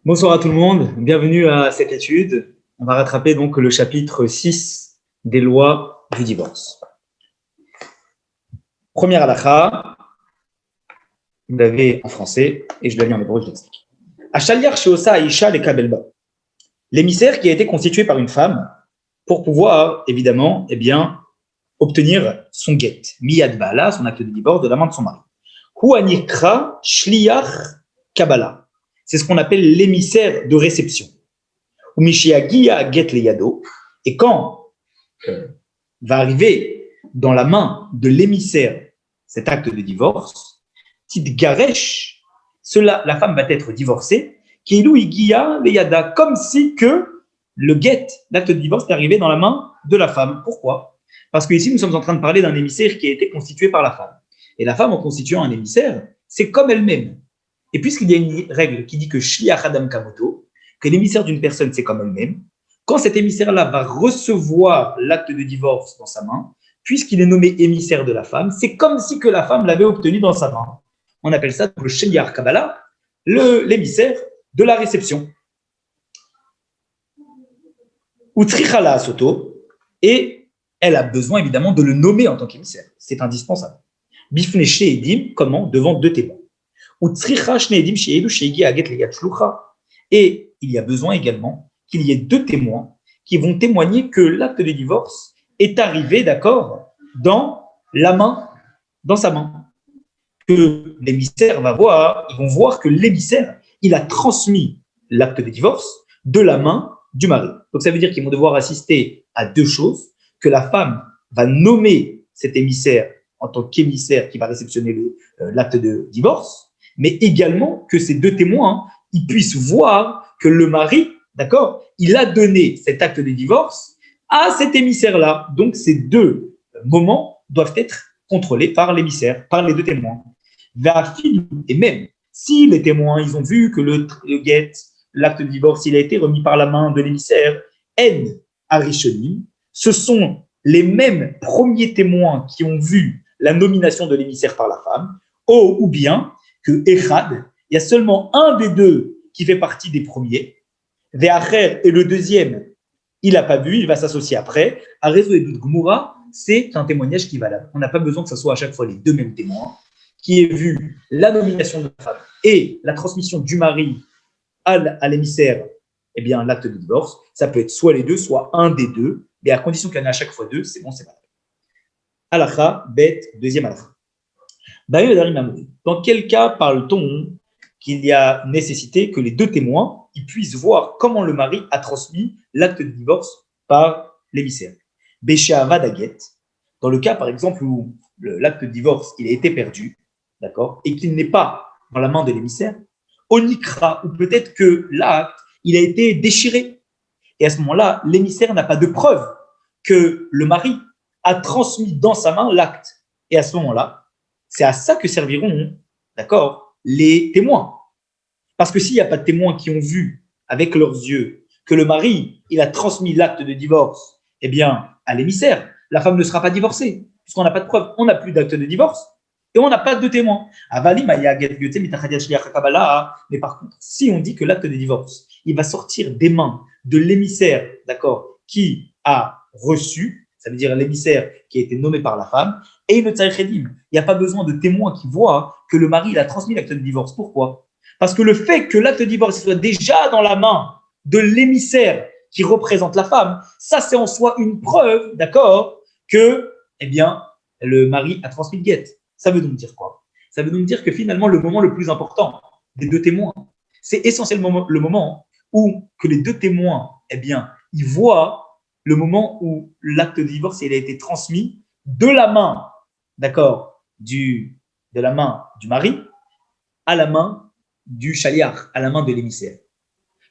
Bonsoir à tout le monde, bienvenue à cette étude. On va rattraper donc le chapitre 6 des lois du divorce. Première halakha, vous l'avez en français et je l'ai en hébreu, je l'explique. Ashaliar sheosa aisha le kabelba. L'émissaire qui a été constitué par une femme pour pouvoir, évidemment, obtenir son get, miyad bala, son acte de divorce de la main de son mari. Hu anikra shliach kabbalah. C'est ce qu'on appelle l'émissaire de réception. Et quand va arriver dans la main de l'émissaire cet acte de divorce, la femme va être divorcée, comme si que le get, l'acte de divorce, est arrivé dans la main de la femme. Pourquoi? Parce que ici, nous sommes en train de parler d'un émissaire qui a été constitué par la femme. Et la femme, en constituant un émissaire, c'est comme elle-même. Et puisqu'il y a une règle qui dit que Shliach Adam Kamoto, que l'émissaire d'une personne, c'est comme elle-même, quand cet émissaire-là va recevoir l'acte de divorce dans sa main, puisqu'il est nommé émissaire de la femme, c'est comme si que la femme l'avait obtenu dans sa main. On appelle ça le Shliach Kabbalah, l'émissaire de la réception. Utrichala Soto, et elle a besoin évidemment de le nommer en tant qu'émissaire. C'est indispensable. Bifne Sheedim, comment? Devant deux témoins. Et il y a besoin également qu'il y ait deux témoins qui vont témoigner que l'acte de divorce est arrivé, d'accord, dans sa main. Que l'émissaire va voir, ils vont voir que l'émissaire, il a transmis l'acte de divorce de la main du mari. Donc ça veut dire qu'ils vont devoir assister à deux choses, que la femme va nommer cet émissaire en tant qu'émissaire qui va réceptionner l'acte de divorce, mais également que ces deux témoins, ils puissent voir que le mari, d'accord, il a donné cet acte de divorce à cet émissaire-là. Donc, ces deux moments doivent être contrôlés par l'émissaire, par les deux témoins. Et même si les témoins, ils ont vu que le get, l'acte de divorce, il a été remis par la main de l'émissaire, En Arishonim, ce sont les mêmes premiers témoins qui ont vu la nomination de l'émissaire par la femme, ou bien que Echad, il y a seulement un des deux qui fait partie des premiers, Ve'acher, et le deuxième, il n'a pas vu, il va s'associer après. Arezo et Gmoura, c'est un témoignage qui est valable. On n'a pas besoin que ce soit à chaque fois les deux mêmes témoins qui aient vu la nomination de la femme et la transmission du mari à l'émissaire, eh bien, l'acte de divorce. Ça peut être soit les deux, soit un des deux, mais à condition qu'il y en ait à chaque fois deux, c'est bon, c'est valable. Halakha, bet, deuxième halakha. Dans quel cas parle-t-on qu'il y a nécessité que les deux témoins ils puissent voir comment le mari a transmis l'acte de divorce par l'émissaire? Béchéava daguet, dans le cas par exemple où l'acte de divorce il a été perdu, d'accord, et qu'il n'est pas dans la main de l'émissaire, onikra, ou peut-être que l'acte il a été déchiré, et à ce moment-là l'émissaire n'a pas de preuve que le mari a transmis dans sa main l'acte, et à ce moment-là c'est à ça que serviront, d'accord, les témoins. Parce que s'il n'y a pas de témoins qui ont vu avec leurs yeux que le mari, il a transmis l'acte de divorce, eh bien, à l'émissaire, la femme ne sera pas divorcée, puisqu'on n'a pas de preuve, on n'a plus d'acte de divorce et on n'a pas de témoins. Mais par contre, si on dit que l'acte de divorce, il va sortir des mains de l'émissaire, d'accord, qui a reçu, ça veut dire l'émissaire qui a été nommé par la femme, et le tzarich, il n'y a pas besoin de témoins qui voient que le mari il a transmis l'acte de divorce. Pourquoi? Parce que le fait que l'acte de divorce soit déjà dans la main de l'émissaire qui représente la femme, ça c'est en soi une preuve, d'accord, que eh bien, le mari a transmis le get. Ça veut donc dire quoi? Ça veut donc dire que finalement le moment le plus important des deux témoins, c'est essentiellement le moment où que les deux témoins, eh bien, ils voient le moment où l'acte de divorce il a été transmis de la main, d'accord, de la main du mari à la main du chaliar, à la main de l'émissaire.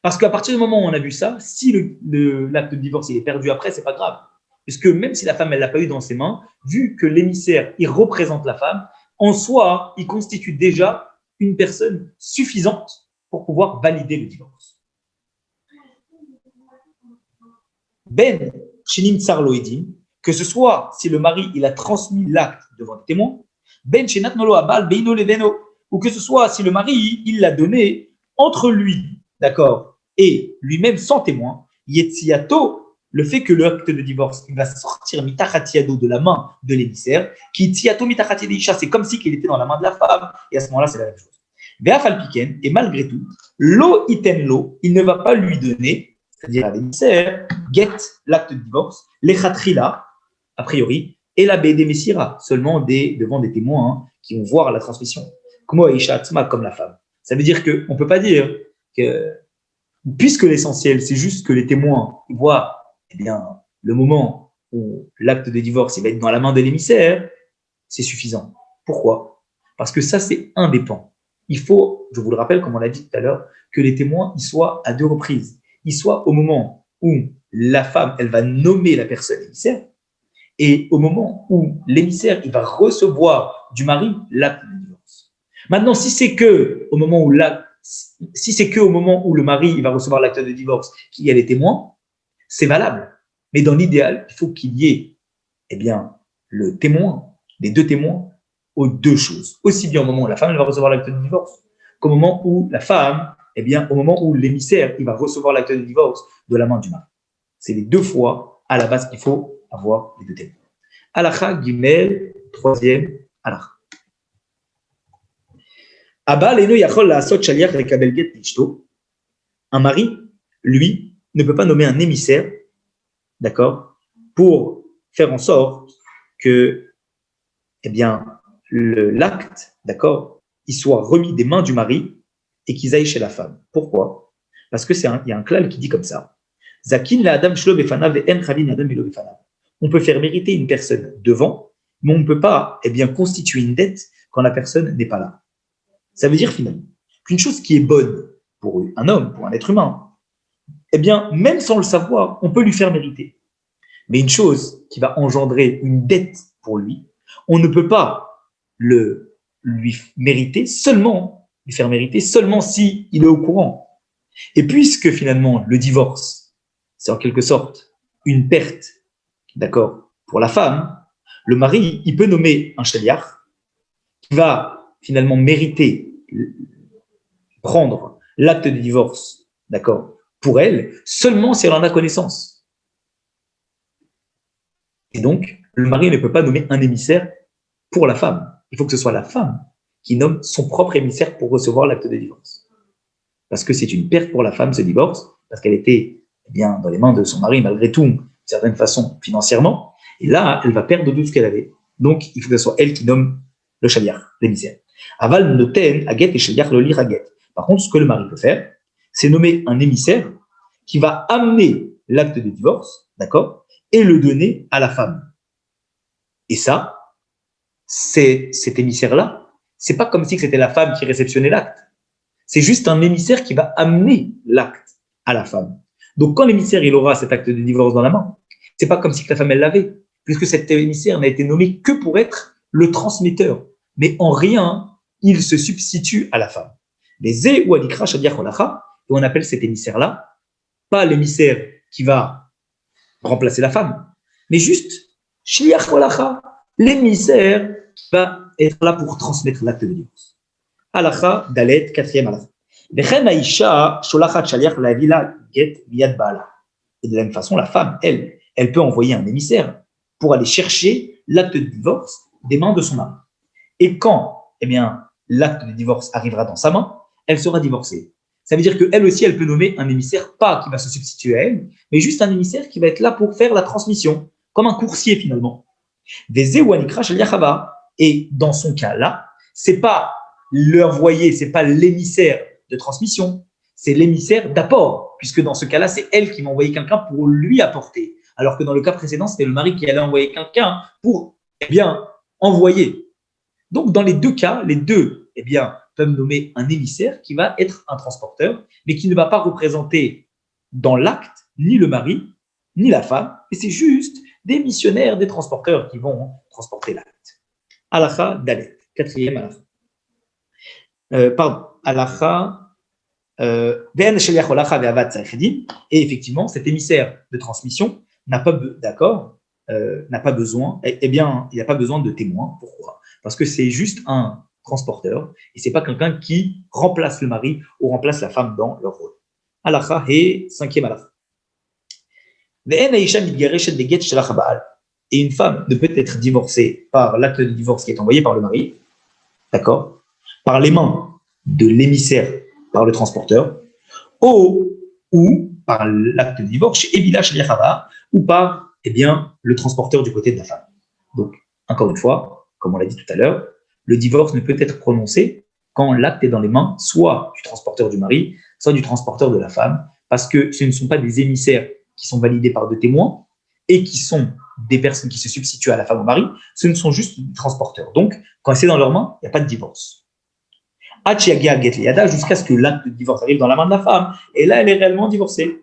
Parce qu'à partir du moment où on a vu ça, si l'acte de divorce il est perdu après, c'est pas grave. Puisque même si la femme elle l'a pas eu dans ses mains, vu que l'émissaire il représente la femme, en soi, il constitue déjà une personne suffisante pour pouvoir valider le divorce. Ben Shinim Tsar Loedim, que ce soit si le mari il a transmis l'acte devant les témoins, Ben Shenat Nolo Abal Beino Leveno, ou que ce soit si le mari il l'a donné entre lui d'accord, et lui-même sans témoin, Yetziato, le fait que l'acte de divorce il va sortir mitachatiado de la main de l'émissaire, qui tiato mitachatiadisha, c'est comme si il était dans la main de la femme, et à ce moment-là, c'est la même chose. Ve'afalpiken, et malgré tout, lo itenlo, il ne va pas lui donner, c'est-à-dire à l'émissaire, get l'acte de divorce, lechatrila, a priori, et la bédé messira, seulement devant des témoins qui vont voir la transmission. Comme la femme. Ça veut dire qu'on ne peut pas dire que, puisque l'essentiel, c'est juste que les témoins voient eh bien, le moment où l'acte de divorce il va être dans la main de l'émissaire, c'est suffisant. Pourquoi? Parce que ça, c'est indépendant. Il faut, je vous le rappelle, comme on l'a dit tout à l'heure, que les témoins y soient à deux reprises. Ils soient au moment où la femme, elle va nommer la personne émissaire, et au moment où l'émissaire il va recevoir du mari l'acte de divorce. Maintenant, si c'est que au moment où le mari il va recevoir l'acte de divorce qu'il y a les témoins, c'est valable. Mais dans l'idéal, il faut qu'il y ait eh bien, le témoin, les deux témoins, aux deux choses. Aussi bien au moment où la femme elle va recevoir l'acte de divorce, qu'au moment où la femme, eh bien, au moment où l'émissaire il va recevoir l'acte de divorce de la main du mari. C'est les deux fois à la base qu'il faut avoir les deux témoins. Halakha Gimel, troisième halakha. Abba leno yachol laasot shaliach lekabel get lishto. Un mari, lui, ne peut pas nommer un émissaire, d'accord, pour faire en sorte que, eh bien, l'acte, d'accord, il soit remis des mains du mari et qu'ils aillent chez la femme. Pourquoi? Parce que il y a un klal qui dit comme ça. Zakin la adam shlo befanav ve'en chavin adam elo befanav. On peut faire mériter une personne devant, mais on ne peut pas eh bien, constituer une dette quand la personne n'est pas là. Ça veut dire finalement qu'une chose qui est bonne pour un homme, pour un être humain, eh bien, même sans le savoir, on peut lui faire mériter. Mais une chose qui va engendrer une dette pour lui, on ne peut pas lui faire mériter seulement s'il est au courant. Et puisque finalement, le divorce, c'est en quelque sorte une perte, d'accord, pour la femme, le mari, il peut nommer un shaliach qui va finalement mériter prendre l'acte de divorce, d'accord, pour elle, seulement si elle en a connaissance. Et donc, le mari ne peut pas nommer un émissaire pour la femme. Il faut que ce soit la femme qui nomme son propre émissaire pour recevoir l'acte de divorce. Parce que c'est une perte pour la femme, ce divorce, parce qu'elle était eh bien dans les mains de son mari, malgré tout, d'une certaine façon, financièrement. Et là, elle va perdre tout ce qu'elle avait. Donc, il faut que ce soit elle qui nomme le shaliach, l'émissaire. Aval noten aget et shaliach le lire aget. Par contre, ce que le mari peut faire, c'est nommer un émissaire qui va amener l'acte de divorce, d'accord, et le donner à la femme. Et ça, cet émissaire-là, c'est pas comme si c'était la femme qui réceptionnait l'acte. C'est juste un émissaire qui va amener l'acte à la femme. Donc, quand l'émissaire il aura cet acte de divorce dans la main, c'est pas comme si la femme elle l'avait, puisque cet émissaire n'a été nommé que pour être le transmetteur. Mais en rien, il se substitue à la femme. Les zé ou alikra shadia cholacha, et on appelle cet émissaire-là pas l'émissaire qui va remplacer la femme, mais juste shliach cholacha, l'émissaire qui va être là pour transmettre l'acte de divorce. Halakha dalet, quatrième halakha. Vechen aisha sholachat shaliach lavila get miyad baala. Et de la même façon, la femme, elle peut envoyer un émissaire pour aller chercher l'acte de divorce des mains de son mari. Et quand, eh bien, l'acte de divorce arrivera dans sa main, elle sera divorcée. Ça veut dire qu'elle aussi, elle peut nommer un émissaire, pas qui va se substituer à elle, mais juste un émissaire qui va être là pour faire la transmission, comme un coursier finalement. Et dans son cas-là, c'est pas l'envoyé, c'est pas l'émissaire de transmission, c'est l'émissaire d'apport, puisque dans ce cas-là, c'est elle qui va envoyer quelqu'un pour lui apporter. Alors que dans le cas précédent, c'était le mari qui allait envoyer quelqu'un pour, eh bien, envoyer. Donc, dans les deux cas, les deux, eh bien, peuvent nommer un émissaire qui va être un transporteur, mais qui ne va pas représenter dans l'acte ni le mari, ni la femme, et c'est juste des missionnaires, des transporteurs qui vont transporter l'acte. Halakha dalet, quatrième halakha. Halakha, et effectivement, cet émissaire de transmission n'a pas besoin, eh bien, il n'a pas besoin de témoin. Pourquoi? Parce que c'est juste un transporteur et c'est pas quelqu'un qui remplace le mari ou remplace la femme dans leur rôle. Halakha et cinquième halakha. Et une femme ne peut être divorcée par l'acte de divorce qui est envoyé par le mari, d'accord, par les mains de l'émissaire, par le transporteur, ou par l'acte de divorce, ou par le transporteur du côté de la femme. Donc, encore une fois, comme on l'a dit tout à l'heure, le divorce ne peut être prononcé quand l'acte est dans les mains soit du transporteur du mari, soit du transporteur de la femme, parce que ce ne sont pas des émissaires qui sont validés par deux témoins et qui sont des personnes qui se substituent à la femme ou au mari, ce ne sont juste des transporteurs. Donc, quand c'est dans leurs mains, il n'y a pas de divorce. Jusqu'à ce que l'acte de divorce arrive dans la main de la femme, et là, elle est réellement divorcée.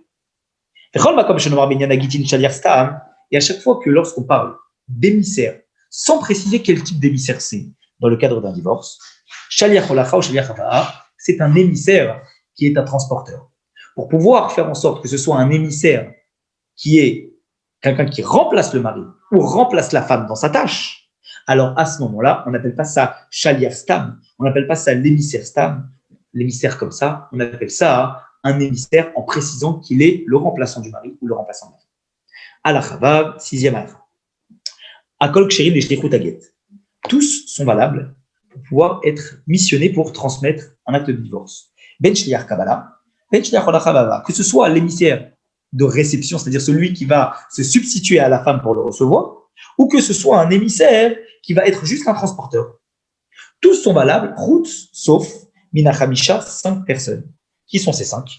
Et à chaque fois que lorsqu'on parle d'émissaire, sans préciser quel type d'émissaire c'est dans le cadre d'un divorce, c'est un émissaire qui est un transporteur. Pour pouvoir faire en sorte que ce soit un émissaire qui est quelqu'un qui remplace le mari ou remplace la femme dans sa tâche, alors à ce moment-là, on n'appelle pas ça shaliach stam, on n'appelle pas ça l'émissaire stam, l'émissaire comme ça, on appelle ça un émissaire en précisant qu'il est le remplaçant du mari ou le remplaçant de la femme. Al-Chabab, sixième alpha. Akol ksherim les shlichut haget. Tous sont valables pour pouvoir être missionnés pour transmettre un acte de divorce. Ben shliach kabbalah, ben shliach olachababa, que ce soit l'émissaire de réception, c'est-à-dire celui qui va se substituer à la femme pour le recevoir, ou que ce soit un émissaire qui va être juste un transporteur. Tous sont valables, sauf Minachamisha, 5 personnes. Qui sont ces 5?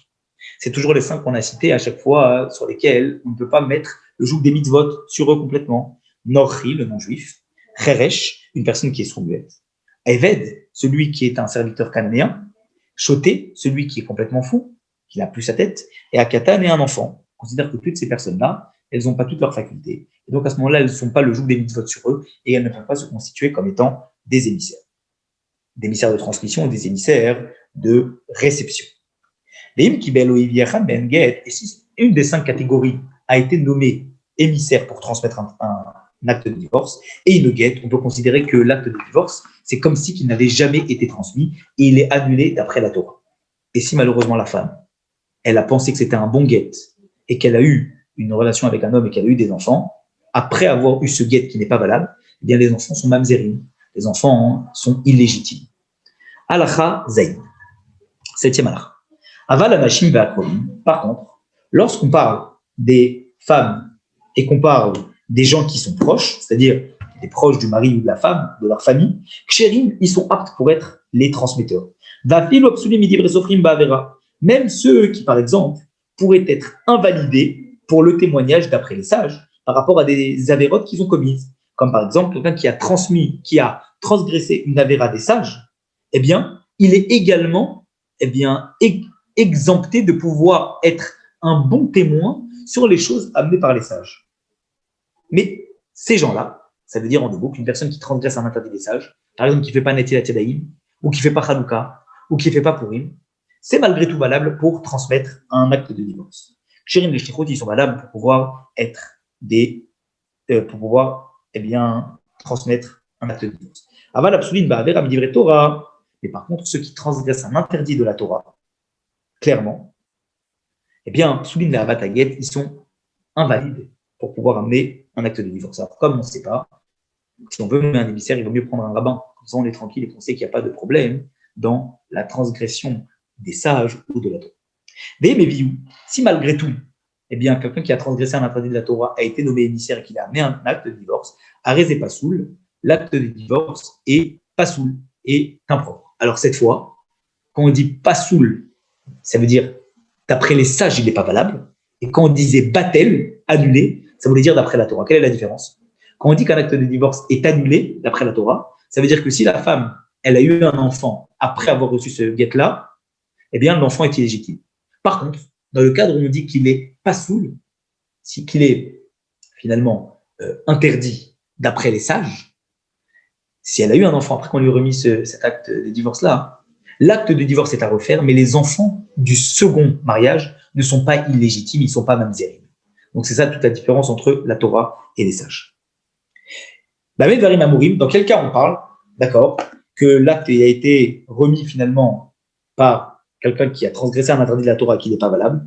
C'est toujours les 5 qu'on a cités à chaque fois, sur lesquels on ne peut pas mettre le joug des mitzvot sur eux complètement. Norri, le non-juif. Cheresh, une personne qui est sourd-muette. Eved, celui qui est un serviteur cananéen. Choté, celui qui est complètement fou, qui n'a plus sa tête. Et Akatan est un enfant. On considère que toutes ces personnes-là, elles n'ont pas toutes leurs facultés. Et donc à ce moment-là, elles ne sont pas le joug des mitzvot sur eux et elles ne peuvent pas se constituer comme étant des émissaires. Des émissaires de transmission ou des émissaires de réception. Et si une des 5 catégories a été nommée émissaire pour transmettre un acte de divorce, et il le guette, on peut considérer que l'acte de divorce, c'est comme si il n'avait jamais été transmis et il est annulé d'après la Torah. Et si malheureusement la femme, elle a pensé que c'était un bon guet et qu'elle a eu une relation avec un homme et qu'elle a eu des enfants, après avoir eu ce guet qui n'est pas valable, eh bien les enfants sont mamzerim, les enfants sont illégitimes. Halakha Zayn, 7e halakha. Aval anashim ve'akrolim. Par contre, lorsqu'on parle des femmes et qu'on parle des gens qui sont proches, c'est-à-dire des proches du mari ou de la femme, de leur famille, ksherim, ils sont aptes pour être les transmetteurs. Même ceux qui, par exemple, pourraient être invalidés pour le témoignage d'après les sages par rapport à des avérotes qu'ils ont commises. Comme par exemple, quelqu'un qui a transgressé une avéra des sages, eh bien, il est également exempté de pouvoir être un bon témoin sur les choses amenées par les sages. Mais ces gens-là, ça veut dire en deux mots qu'une personne qui transgresse un interdit des sages, par exemple qui ne fait pas Netilat Yadayim, ou qui ne fait pas Hanouka, ou qui ne fait pas Purim, c'est malgré tout valable pour transmettre un acte de divorce. Chérim les shlichut, ils sont valables pour pouvoir être transmettre un acte de divorce. Aval absolument ba'avera midivre Torah. Mais par contre, ceux qui transgressent un interdit de la Torah, clairement, eh bien, souligne la bataguette, ils sont invalides pour pouvoir amener un acte de divorce. Alors, comme on ne sait pas, si on veut mener un émissaire, il vaut mieux prendre un rabbin. Comme ça, on est tranquille et on sait qu'il n'y a pas de problème dans la transgression des sages ou de la Torah. Mais si malgré tout, eh bien, quelqu'un qui a transgressé un interdit de la Torah a été nommé émissaire et qu'il a amené un acte de divorce, arrêt et pasoul, l'acte de divorce est pasoul, est impropre. Alors cette fois, quand on dit pasoul, ça veut dire d'après les sages, il n'est pas valable. Et quand on disait batel, annulé, ça voulait dire d'après la Torah. Quelle est la différence? Quand on dit qu'un acte de divorce est annulé d'après la Torah, ça veut dire que si la femme, elle a eu un enfant après avoir reçu ce guet-là, eh bien l'enfant est illégitime. Par contre, dans le cadre où on dit qu'il est pasoul, qu'il est finalement interdit d'après les sages, si elle a eu un enfant après qu'on lui ait remis cet acte de divorce-là, l'acte de divorce est à refaire, mais les enfants du second mariage ne sont pas illégitimes, ils ne sont pas mamzerim. Donc c'est ça toute la différence entre la Torah et les sages. Dans quel cas on parle, d'accord, que l'acte a été remis finalement par quelqu'un qui a transgressé un interdit de la Torah qui n'est pas valable.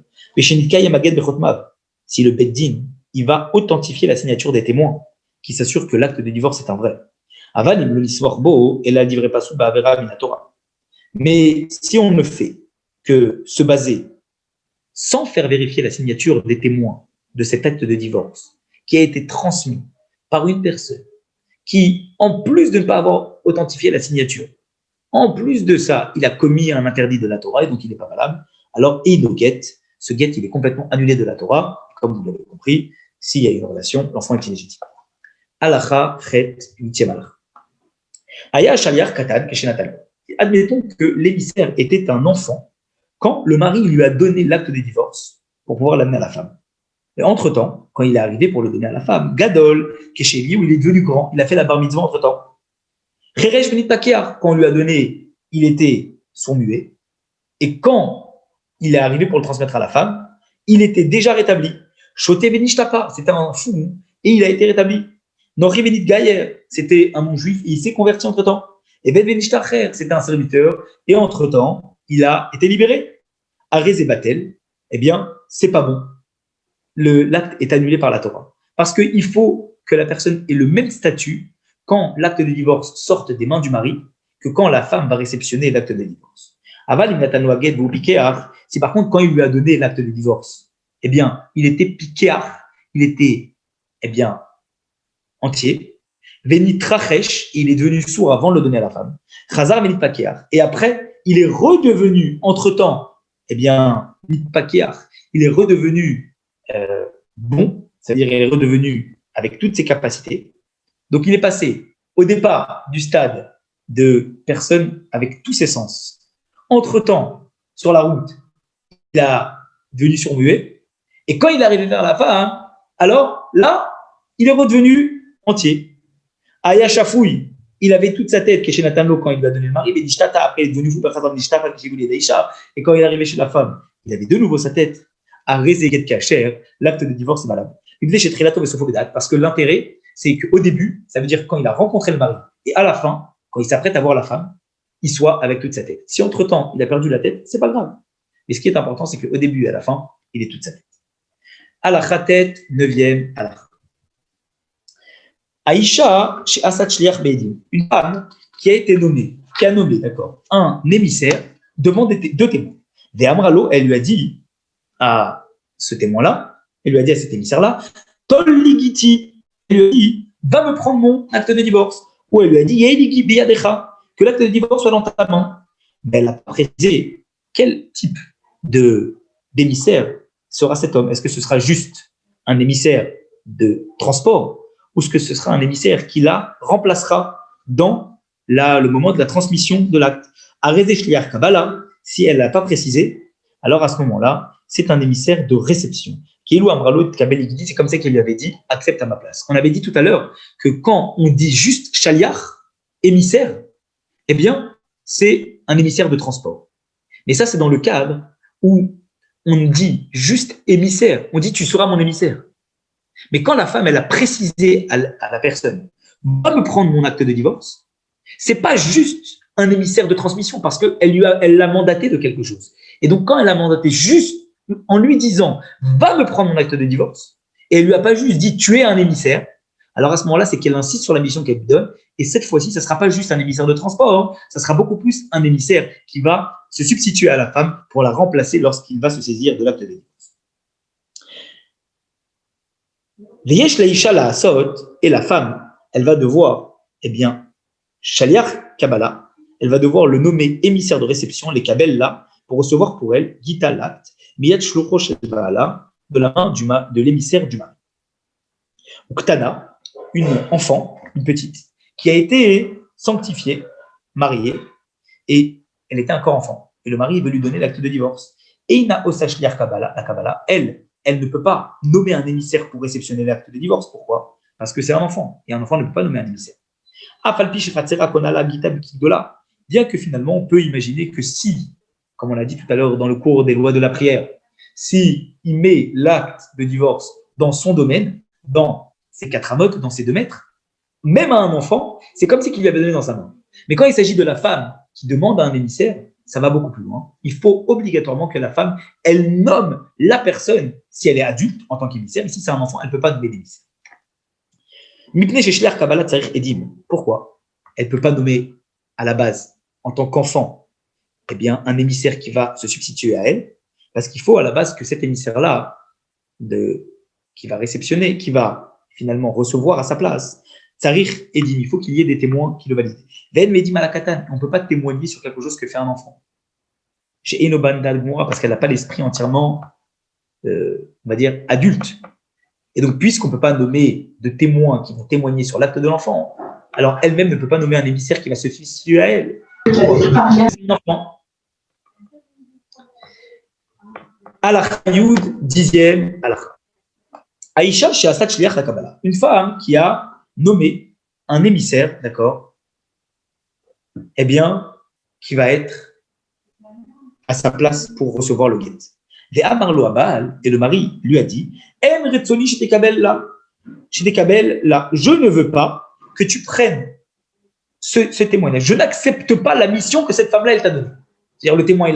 Si le Beddin, il va authentifier la signature des témoins qui s'assurent que l'acte de divorce est un vrai. Mais si on ne fait que se baser sans faire vérifier la signature des témoins de cet acte de divorce qui a été transmis par une personne qui, en plus de ne pas avoir authentifié la signature, en plus de ça, il a commis un interdit de la Torah et donc il n'est pas valable, alors get, ce get, il est complètement annulé de la Torah, comme vous l'avez compris, s'il y a une relation, l'enfant est illégitime. Alacha, chet, 8e alacha. Aya shaliach katan keshenatan. Admettons que l'émissaire était un enfant quand le mari lui a donné l'acte de divorce pour pouvoir l'amener à la femme. Et entre-temps, quand il est arrivé pour le donner à la femme, Gadol, Kesheli, où il est devenu grand, il a fait la bar mitzvah entre-temps. Cheresh venit pakear, quand on lui a donné, il était sourd-muet. Et quand il est arrivé pour le transmettre à la femme, il était déjà rétabli. Shoté venitapa, c'était un fou, et il a été rétabli. Nochi venit gayer, c'était un non-juif, et il s'est converti entre-temps. Et Ben venitacher, c'était un serviteur, et entre-temps, il a été libéré. Arez et Batel, eh bien, c'est pas bon. L'acte est annulé par la Torah. Parce qu'il faut que la personne ait le même statut quand l'acte de divorce sorte des mains du mari que quand la femme va réceptionner l'acte de divorce. Aval, si par contre, quand il lui a donné l'acte de divorce, eh bien, il était piquéar, il était, eh bien, entier. Veni trachesh, il est devenu sourd avant de le donner à la femme. Chazar venit pakear. Et après, il est redevenu, entre-temps, eh bien, pakear, il est redevenu bon, c'est-à-dire il est redevenu avec toutes ses capacités. Donc, il est passé au départ du stade de personne avec tous ses sens. Entre-temps, sur la route, il a devenu sourd-muet. Et quand il est arrivé vers la femme, alors là, il est redevenu entier. Aya Shafouille, il avait toute sa tête, chez Nathanlo, quand il lui a donné le mari, mais Nishtata, après, il est devenu fou, et quand il est arrivé chez la femme, il avait de nouveau sa tête à Rezeget Kacher, l'acte de divorce est valable. Il disait chez Trilato et parce que l'intérêt, c'est qu'au début, ça veut dire quand il a rencontré le mari, et à la fin, quand il s'apprête à voir la femme, il soit avec toute sa tête. Si entre-temps, il a perdu la tête, c'est pas grave. Mais ce qui est important, c'est qu'au début et à la fin, il est toute sa tête. Alakha tête, 9e alakha. Aïcha, chez Asad Shliach Beidim, une femme qui a été nommée, d'accord, un émissaire, demande deux témoins. Des Amralo, elle lui a dit à ce témoin-là, elle lui a dit à cet émissaire-là, Tol Ligiti, elle lui a dit, va me prendre mon acte de divorce. Ou elle lui a dit, Yeiligi Biyadecha, que l'acte de divorce soit dans ta main. Mais elle a précisé quel type d'émissaire sera cet homme. Est-ce que ce sera juste un émissaire de transport ou est-ce que ce sera un émissaire qui la remplacera dans le moment de la transmission de l'acte. Arrêtez Shliach Kabbalah, si elle n'a pas précisé, alors à ce moment-là, c'est un émissaire de réception. C'est comme ça qu'il lui avait dit, accepte à ma place. On avait dit tout à l'heure que quand on dit juste Shaliach, émissaire, eh bien, c'est un émissaire de transport. Mais ça, c'est dans le cadre où on dit juste émissaire. On dit, tu seras mon émissaire. Mais quand la femme, elle a précisé à la personne, va me prendre mon acte de divorce, c'est pas juste un émissaire de transmission parce qu'elle l'a mandaté de quelque chose. Et donc, quand elle a mandaté juste en lui disant, va me prendre mon acte de divorce, et elle lui a pas juste dit, tu es un émissaire, alors à ce moment-là, c'est qu'elle insiste sur la mission qu'elle lui donne. Et cette fois-ci, ça ne sera pas juste un émissaire de transport, ça sera beaucoup plus un émissaire qui va se substituer à la femme pour la remplacer lorsqu'il va se saisir de l'acte de divorce. V'yesh laïcha la asot, et la femme, elle va devoir, eh bien, shaliach Kabbalah, elle va devoir le nommer émissaire de réception, les kabel là, pour recevoir pour elle, gita l'acte, miyad shlucho shel ba'ala, de la main de l'émissaire du mari. Uktana, une enfant, une petite, qui a été sanctifiée, mariée, et elle était encore enfant. Et le mari veut lui donner l'acte de divorce. Et Ina osashliach Kabbalah, la Kabbalah, elle ne peut pas nommer un émissaire pour réceptionner l'acte de divorce. Pourquoi? Parce que c'est un enfant. Et un enfant ne peut pas nommer un émissaire. Bien que finalement, on peut imaginer que si, comme on l'a dit tout à l'heure dans le cours des lois de la prière, si il met l'acte de divorce dans son domaine, dans ses 4 amot, dans ses 2 mètres, même à un enfant, c'est comme si il lui avait donné dans sa main. Mais quand il s'agit de la femme qui demande à un émissaire, ça va beaucoup plus loin. Il faut obligatoirement que la femme, elle nomme la personne, si elle est adulte en tant qu'émissaire, et si c'est un enfant, elle ne peut pas nommer d'émissaire. Mipnei sheshliach kabbalat tzarich edim. Pourquoi elle ne peut pas nommer à la base, en tant qu'enfant, eh bien, un émissaire qui va se substituer à elle, parce qu'il faut à la base que cet émissaire-là, qui va réceptionner, qui va finalement recevoir à sa place, tzarich edim, il faut qu'il y ait des témoins qui le valident. Ve'en medim alakatan, on ne peut pas témoigner sur quelque chose que fait un enfant. Chez Enoban Dalmoura, parce qu'elle n'a pas l'esprit entièrement, on va dire, adulte. Et donc, puisqu'on ne peut pas nommer de témoins qui vont témoigner sur l'acte de l'enfant, alors elle-même ne peut pas nommer un émissaire qui va se substituer à elle. C'est un enfant. Alakha Yud, 10e Alakha. Aïcha chez Asad Shliach la Kabbalah. Une femme qui a nommé un émissaire, d'accord, eh bien, qui va être à sa place pour recevoir le guet. Et Amarlo Abal, et le mari lui a dit, En Retsoni Shetekabel là, je ne veux pas que tu prennes ce témoignage. Je n'accepte pas la mission que cette femme-là, elle t'a donnée. C'est-à-dire le témoin,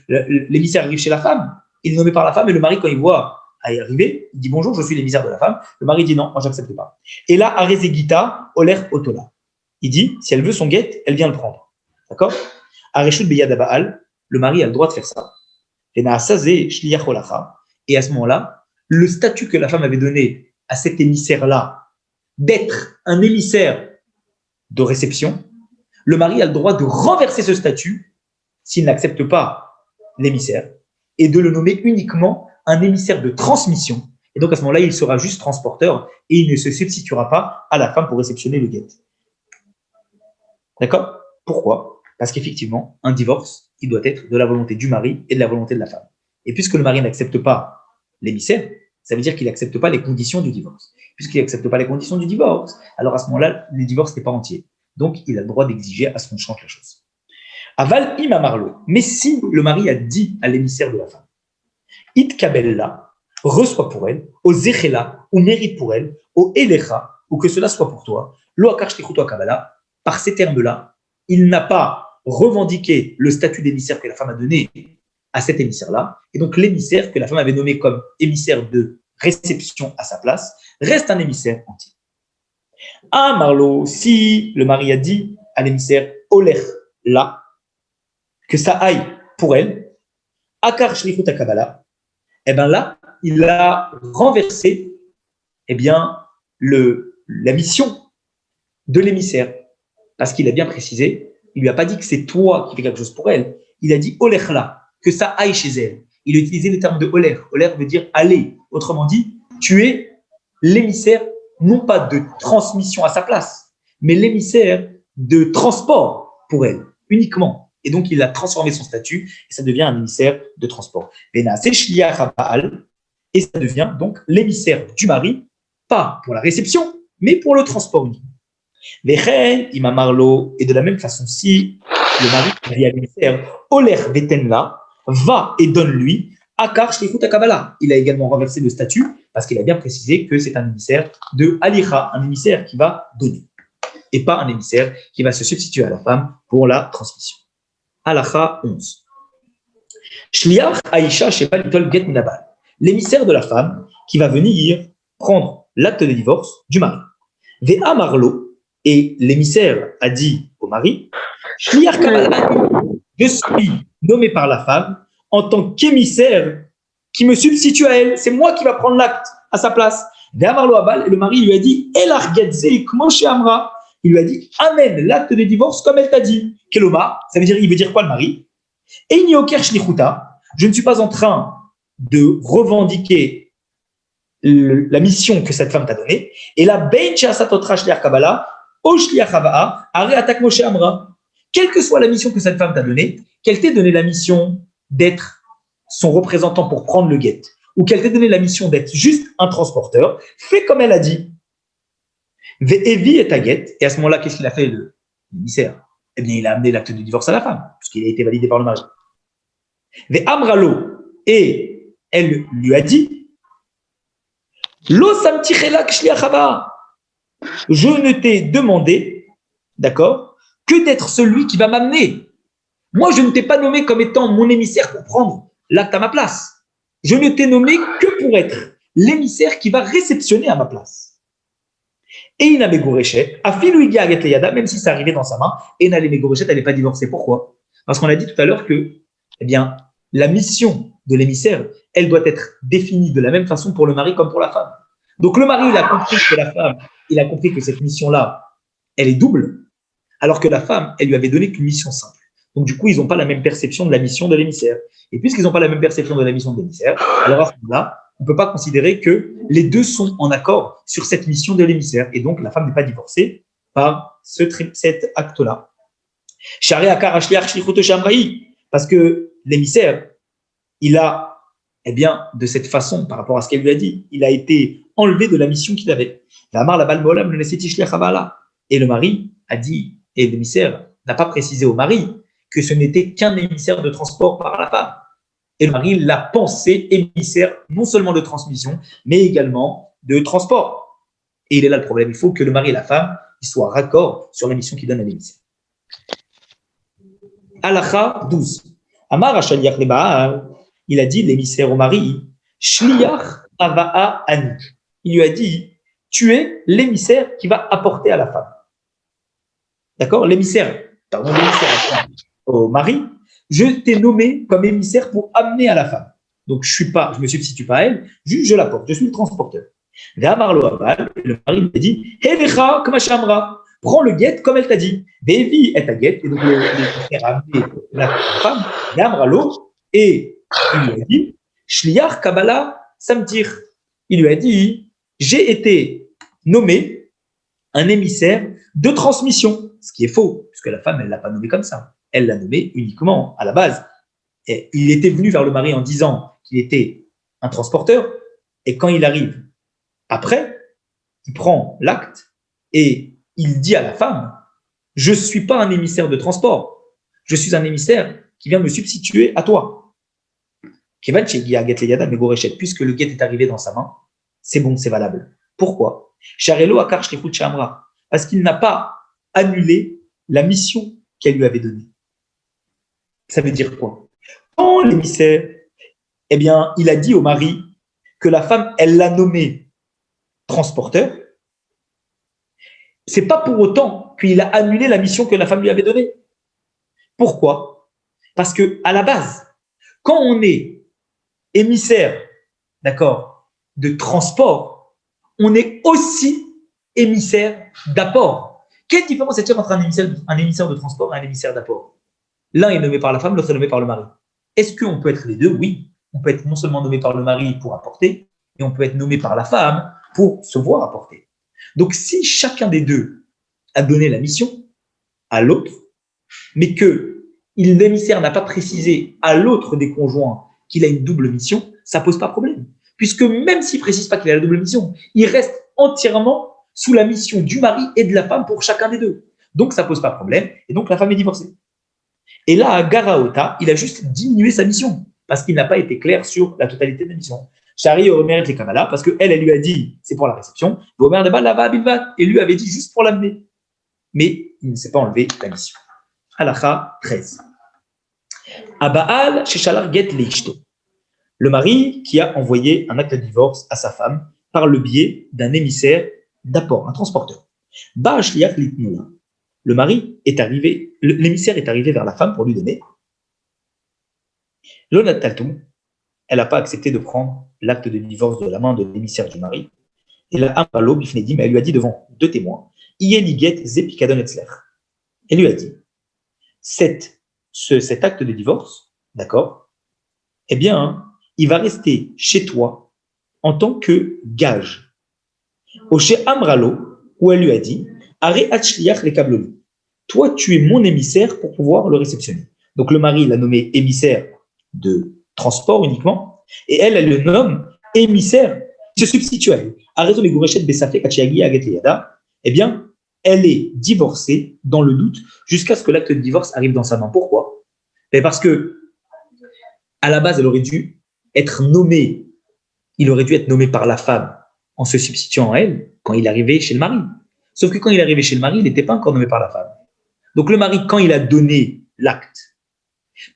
l'émissaire arrive chez la femme, il est nommé par la femme, et le mari, quand il voit arriver, il dit bonjour, je suis l'émissaire de la femme. Le mari dit non, moi j'accepte pas. Et là, Arezegita, Oler Otola. Il dit, si elle veut son guet, elle vient le prendre. D'accord? Areshut Beyad Baal, le mari a le droit de faire ça. Et à ce moment-là, le statut que la femme avait donné à cet émissaire-là, d'être un émissaire de réception, le mari a le droit de renverser ce statut s'il n'accepte pas l'émissaire et de le nommer uniquement un émissaire de transmission. Et donc à ce moment-là, il sera juste transporteur et il ne se substituera pas à la femme pour réceptionner le guet. D'accord? Pourquoi? Parce qu'effectivement, un divorce, il doit être de la volonté du mari et de la volonté de la femme. Et puisque le mari n'accepte pas l'émissaire, ça veut dire qu'il n'accepte pas les conditions du divorce. Puisqu'il n'accepte pas les conditions du divorce, alors à ce moment-là, le divorce n'est pas entier. Donc, il a le droit d'exiger à ce qu'on change la chose. Aval im amarlo. Mais si le mari a dit à l'émissaire de la femme, it kabella, reçois pour elle, au zechela, ou mérite pour elle, au elecha, ou que cela soit pour toi, lo akar shtichuto kabbalah, par ces termes-là, il n'a pas revendiqué le statut d'émissaire que la femme a donné à cet émissaire-là, et donc l'émissaire que la femme avait nommé comme émissaire de réception à sa place reste un émissaire entier. Ah Marlo, si le mari a dit à l'émissaire Oler là, que ça aille pour elle, Akar Shlichut Kabbalah, eh bien là, il a renversé eh bien, la mission de l'émissaire. Parce qu'il a bien précisé, il ne lui a pas dit que c'est toi qui fais quelque chose pour elle, il a dit Oler là, que ça aille chez elle. Il a utilisé le terme de Oler. Oler veut dire aller. Autrement dit, tu es l'émissaire, non pas de transmission à sa place, mais l'émissaire de transport pour elle, uniquement. Et donc, il a transformé son statut et ça devient un émissaire de transport. Et ça devient donc l'émissaire du mari, pas pour la réception, mais pour le transport uniquement. Et de la même façon, si le mari dit à l'émissaire, Oler Betenla, va et donne-lui Akar Shlichut Kabbalah. Il a également renversé le statut parce qu'il a bien précisé que c'est un émissaire de Alicha, un émissaire qui va donner et pas un émissaire qui va se substituer à la femme pour la transmission. Halakha 11. Shliach Aisha Sheba Litol Get Minabal. L'émissaire de la femme qui va venir prendre l'acte de divorce du mari. Ve'a Marlo, et l'émissaire a dit au mari, Shliach Kabbalah, je suis nommé par la femme en tant qu'émissaire qui me substitue à elle. C'est moi qui va prendre l'acte à sa place. Et le mari lui a dit, il lui a dit, amène l'acte de divorce comme elle t'a dit. Keloma, ça veut dire, il veut dire quoi le mari? Et je ne suis pas en train de revendiquer la mission que cette femme t'a donnée. Et la quelle que soit la mission que cette femme t'a donnée, qu'elle t'ait donné la mission d'être son représentant pour prendre le guet, ou qu'elle t'ait donné la mission d'être juste un transporteur, fais comme elle a dit. Ve'evi et guet, et à ce moment-là, qu'est-ce qu'il a fait l'émissaire? Eh bien, il a amené l'acte de divorce à la femme, puisqu'il a été validé par le mari. Ve'amralo, et elle lui a dit, Lo samtichelak shliachava, je ne t'ai demandé, d'accord, que d'être celui qui va m'amener Moi, je ne t'ai pas nommé comme étant mon émissaire pour prendre l'acte à ma place. Je ne t'ai nommé que pour être l'émissaire qui va réceptionner à ma place. Et il n'a Megoréchet, Afilou Igi Aget Leyada, même si ça arrivait dans sa main, et Nalé Megoréchet, elle n'est pas divorcée. Pourquoi? Parce qu'on a dit tout à l'heure que, eh bien, la mission de l'émissaire, elle doit être définie de la même façon pour le mari comme pour la femme. Donc le mari, il a compris que la femme, il a compris que cette mission-là, elle est double, alors que la femme, elle lui avait donné qu'une mission simple. Donc du coup, ils n'ont pas la même perception de la mission de l'émissaire. Et puisqu'ils n'ont pas la même perception de la mission de l'émissaire, alors à ce moment-là, on ne peut pas considérer que les deux sont en accord sur cette mission de l'émissaire. Et donc, la femme n'est pas divorcée par cet acte-là. Parce que l'émissaire, il a, eh bien, de cette façon, par rapport à ce qu'elle lui a dit, il a été enlevé de la mission qu'il avait. Et le mari a dit, et l'émissaire n'a pas précisé au mari que ce n'était qu'un émissaire de transport par la femme. Et le mari l'a pensé émissaire non seulement de transmission, mais également de transport. Et il est là le problème. Il faut que le mari et la femme ils soient raccord sur la mission qu'ils donnent à l'émissaire. Halakha 12. Amar Ashaliach le Baal, il a dit l'émissaire au mari, Shliach Ava'a Ani. Il lui a dit, tu es l'émissaire qui va apporter à la femme. D'accord? L'émissaire au mari, je t'ai nommé comme émissaire pour amener à la femme. Donc, je me substitue pas à elle, juste je l'apporte, je suis le transporteur. Le mari lui a dit, Helecha Kamashamra, prends le guet comme elle t'a dit. Devi est ta guet, et donc l'émissaire a amené la femme, Gamralo, et il lui a dit, Shliach Kabbalah Samtir. Il lui a dit, j'ai été nommé un émissaire de transmission. Ce qui est faux, puisque la femme, elle ne l'a pas nommé comme ça. Elle l'a nommé uniquement à la base. Et il était venu vers le mari en disant qu'il était un transporteur, et quand il arrive après, il prend l'acte et il dit à la femme, je ne suis pas un émissaire de transport, je suis un émissaire qui vient me substituer à toi. Puisque le guet est arrivé dans sa main, c'est bon, c'est valable. Pourquoi? Parce qu'il n'a pas annulé la mission qu'elle lui avait donnée. Ça veut dire quoi? Quand l'émissaire, eh bien, il a dit au mari que la femme, elle l'a nommé transporteur, c'est pas pour autant qu'il a annulé la mission que la femme lui avait donnée. Pourquoi? Parce que à la base, quand on est émissaire, d'accord, de transport, on est aussi émissaire d'apport. Quelle différence est-il entre un émissaire de transport et un émissaire d'apport? L'un est nommé par la femme, l'autre est nommé par le mari. Est-ce qu'on peut être les deux? Oui. On peut être non seulement nommé par le mari pour apporter, mais on peut être nommé par la femme pour se voir apporter. Donc, si chacun des deux a donné la mission à l'autre, mais que l'émissaire n'a pas précisé à l'autre des conjoints qu'il a une double mission, ça ne pose pas problème. Puisque même s'il ne précise pas qu'il a la double mission, il reste entièrement sous la mission du mari et de la femme pour chacun des deux. Donc, ça ne pose pas problème. Et donc, la femme est divorcée. Et là, à Garaota, il a juste diminué sa mission parce qu'il n'a pas été clair sur la totalité de la mission. Shari Omer les Kamala, parce qu'elle lui a dit c'est pour la réception. Omer Deba Lava Bilvat, et lui avait dit juste pour l'amener. Mais il ne s'est pas enlevé la mission. Halakha 13. Abaal Sheshalar Get Leishto. Le mari qui a envoyé un acte de divorce à sa femme par le biais d'un émissaire d'apport, un transporteur. Ba'ashliach Litnula. Le mari est arrivé, l'émissaire est arrivé vers la femme pour lui donner. L'onataltum, elle n'a pas accepté de prendre l'acte de divorce de la main de l'émissaire du mari. Et la Amralo Bifnedim, elle lui a dit devant deux témoins, Ieliget Zepikadon Etzler. Elle lui a dit, cet acte de divorce, d'accord, eh bien, il va rester chez toi en tant que gage. Au chez Amralo, où elle lui a dit, Are Achliach le Kabloli. Toi, tu es mon émissaire pour pouvoir le réceptionner. Donc, le mari l'a nommé émissaire de transport uniquement, et elle le nomme émissaire, se substitue à elle. Arrêtons les gourechets Bessafé Kachiagi Agetleyada. Eh bien, elle est divorcée dans le doute jusqu'à ce que l'acte de divorce arrive dans sa main. Pourquoi? Parce que, à la base, il aurait dû être nommé par la femme en se substituant à elle quand il arrivait chez le mari. Sauf que quand il arrivait chez le mari, il n'était pas encore nommé par la femme. Donc le mari, quand il a donné l'acte,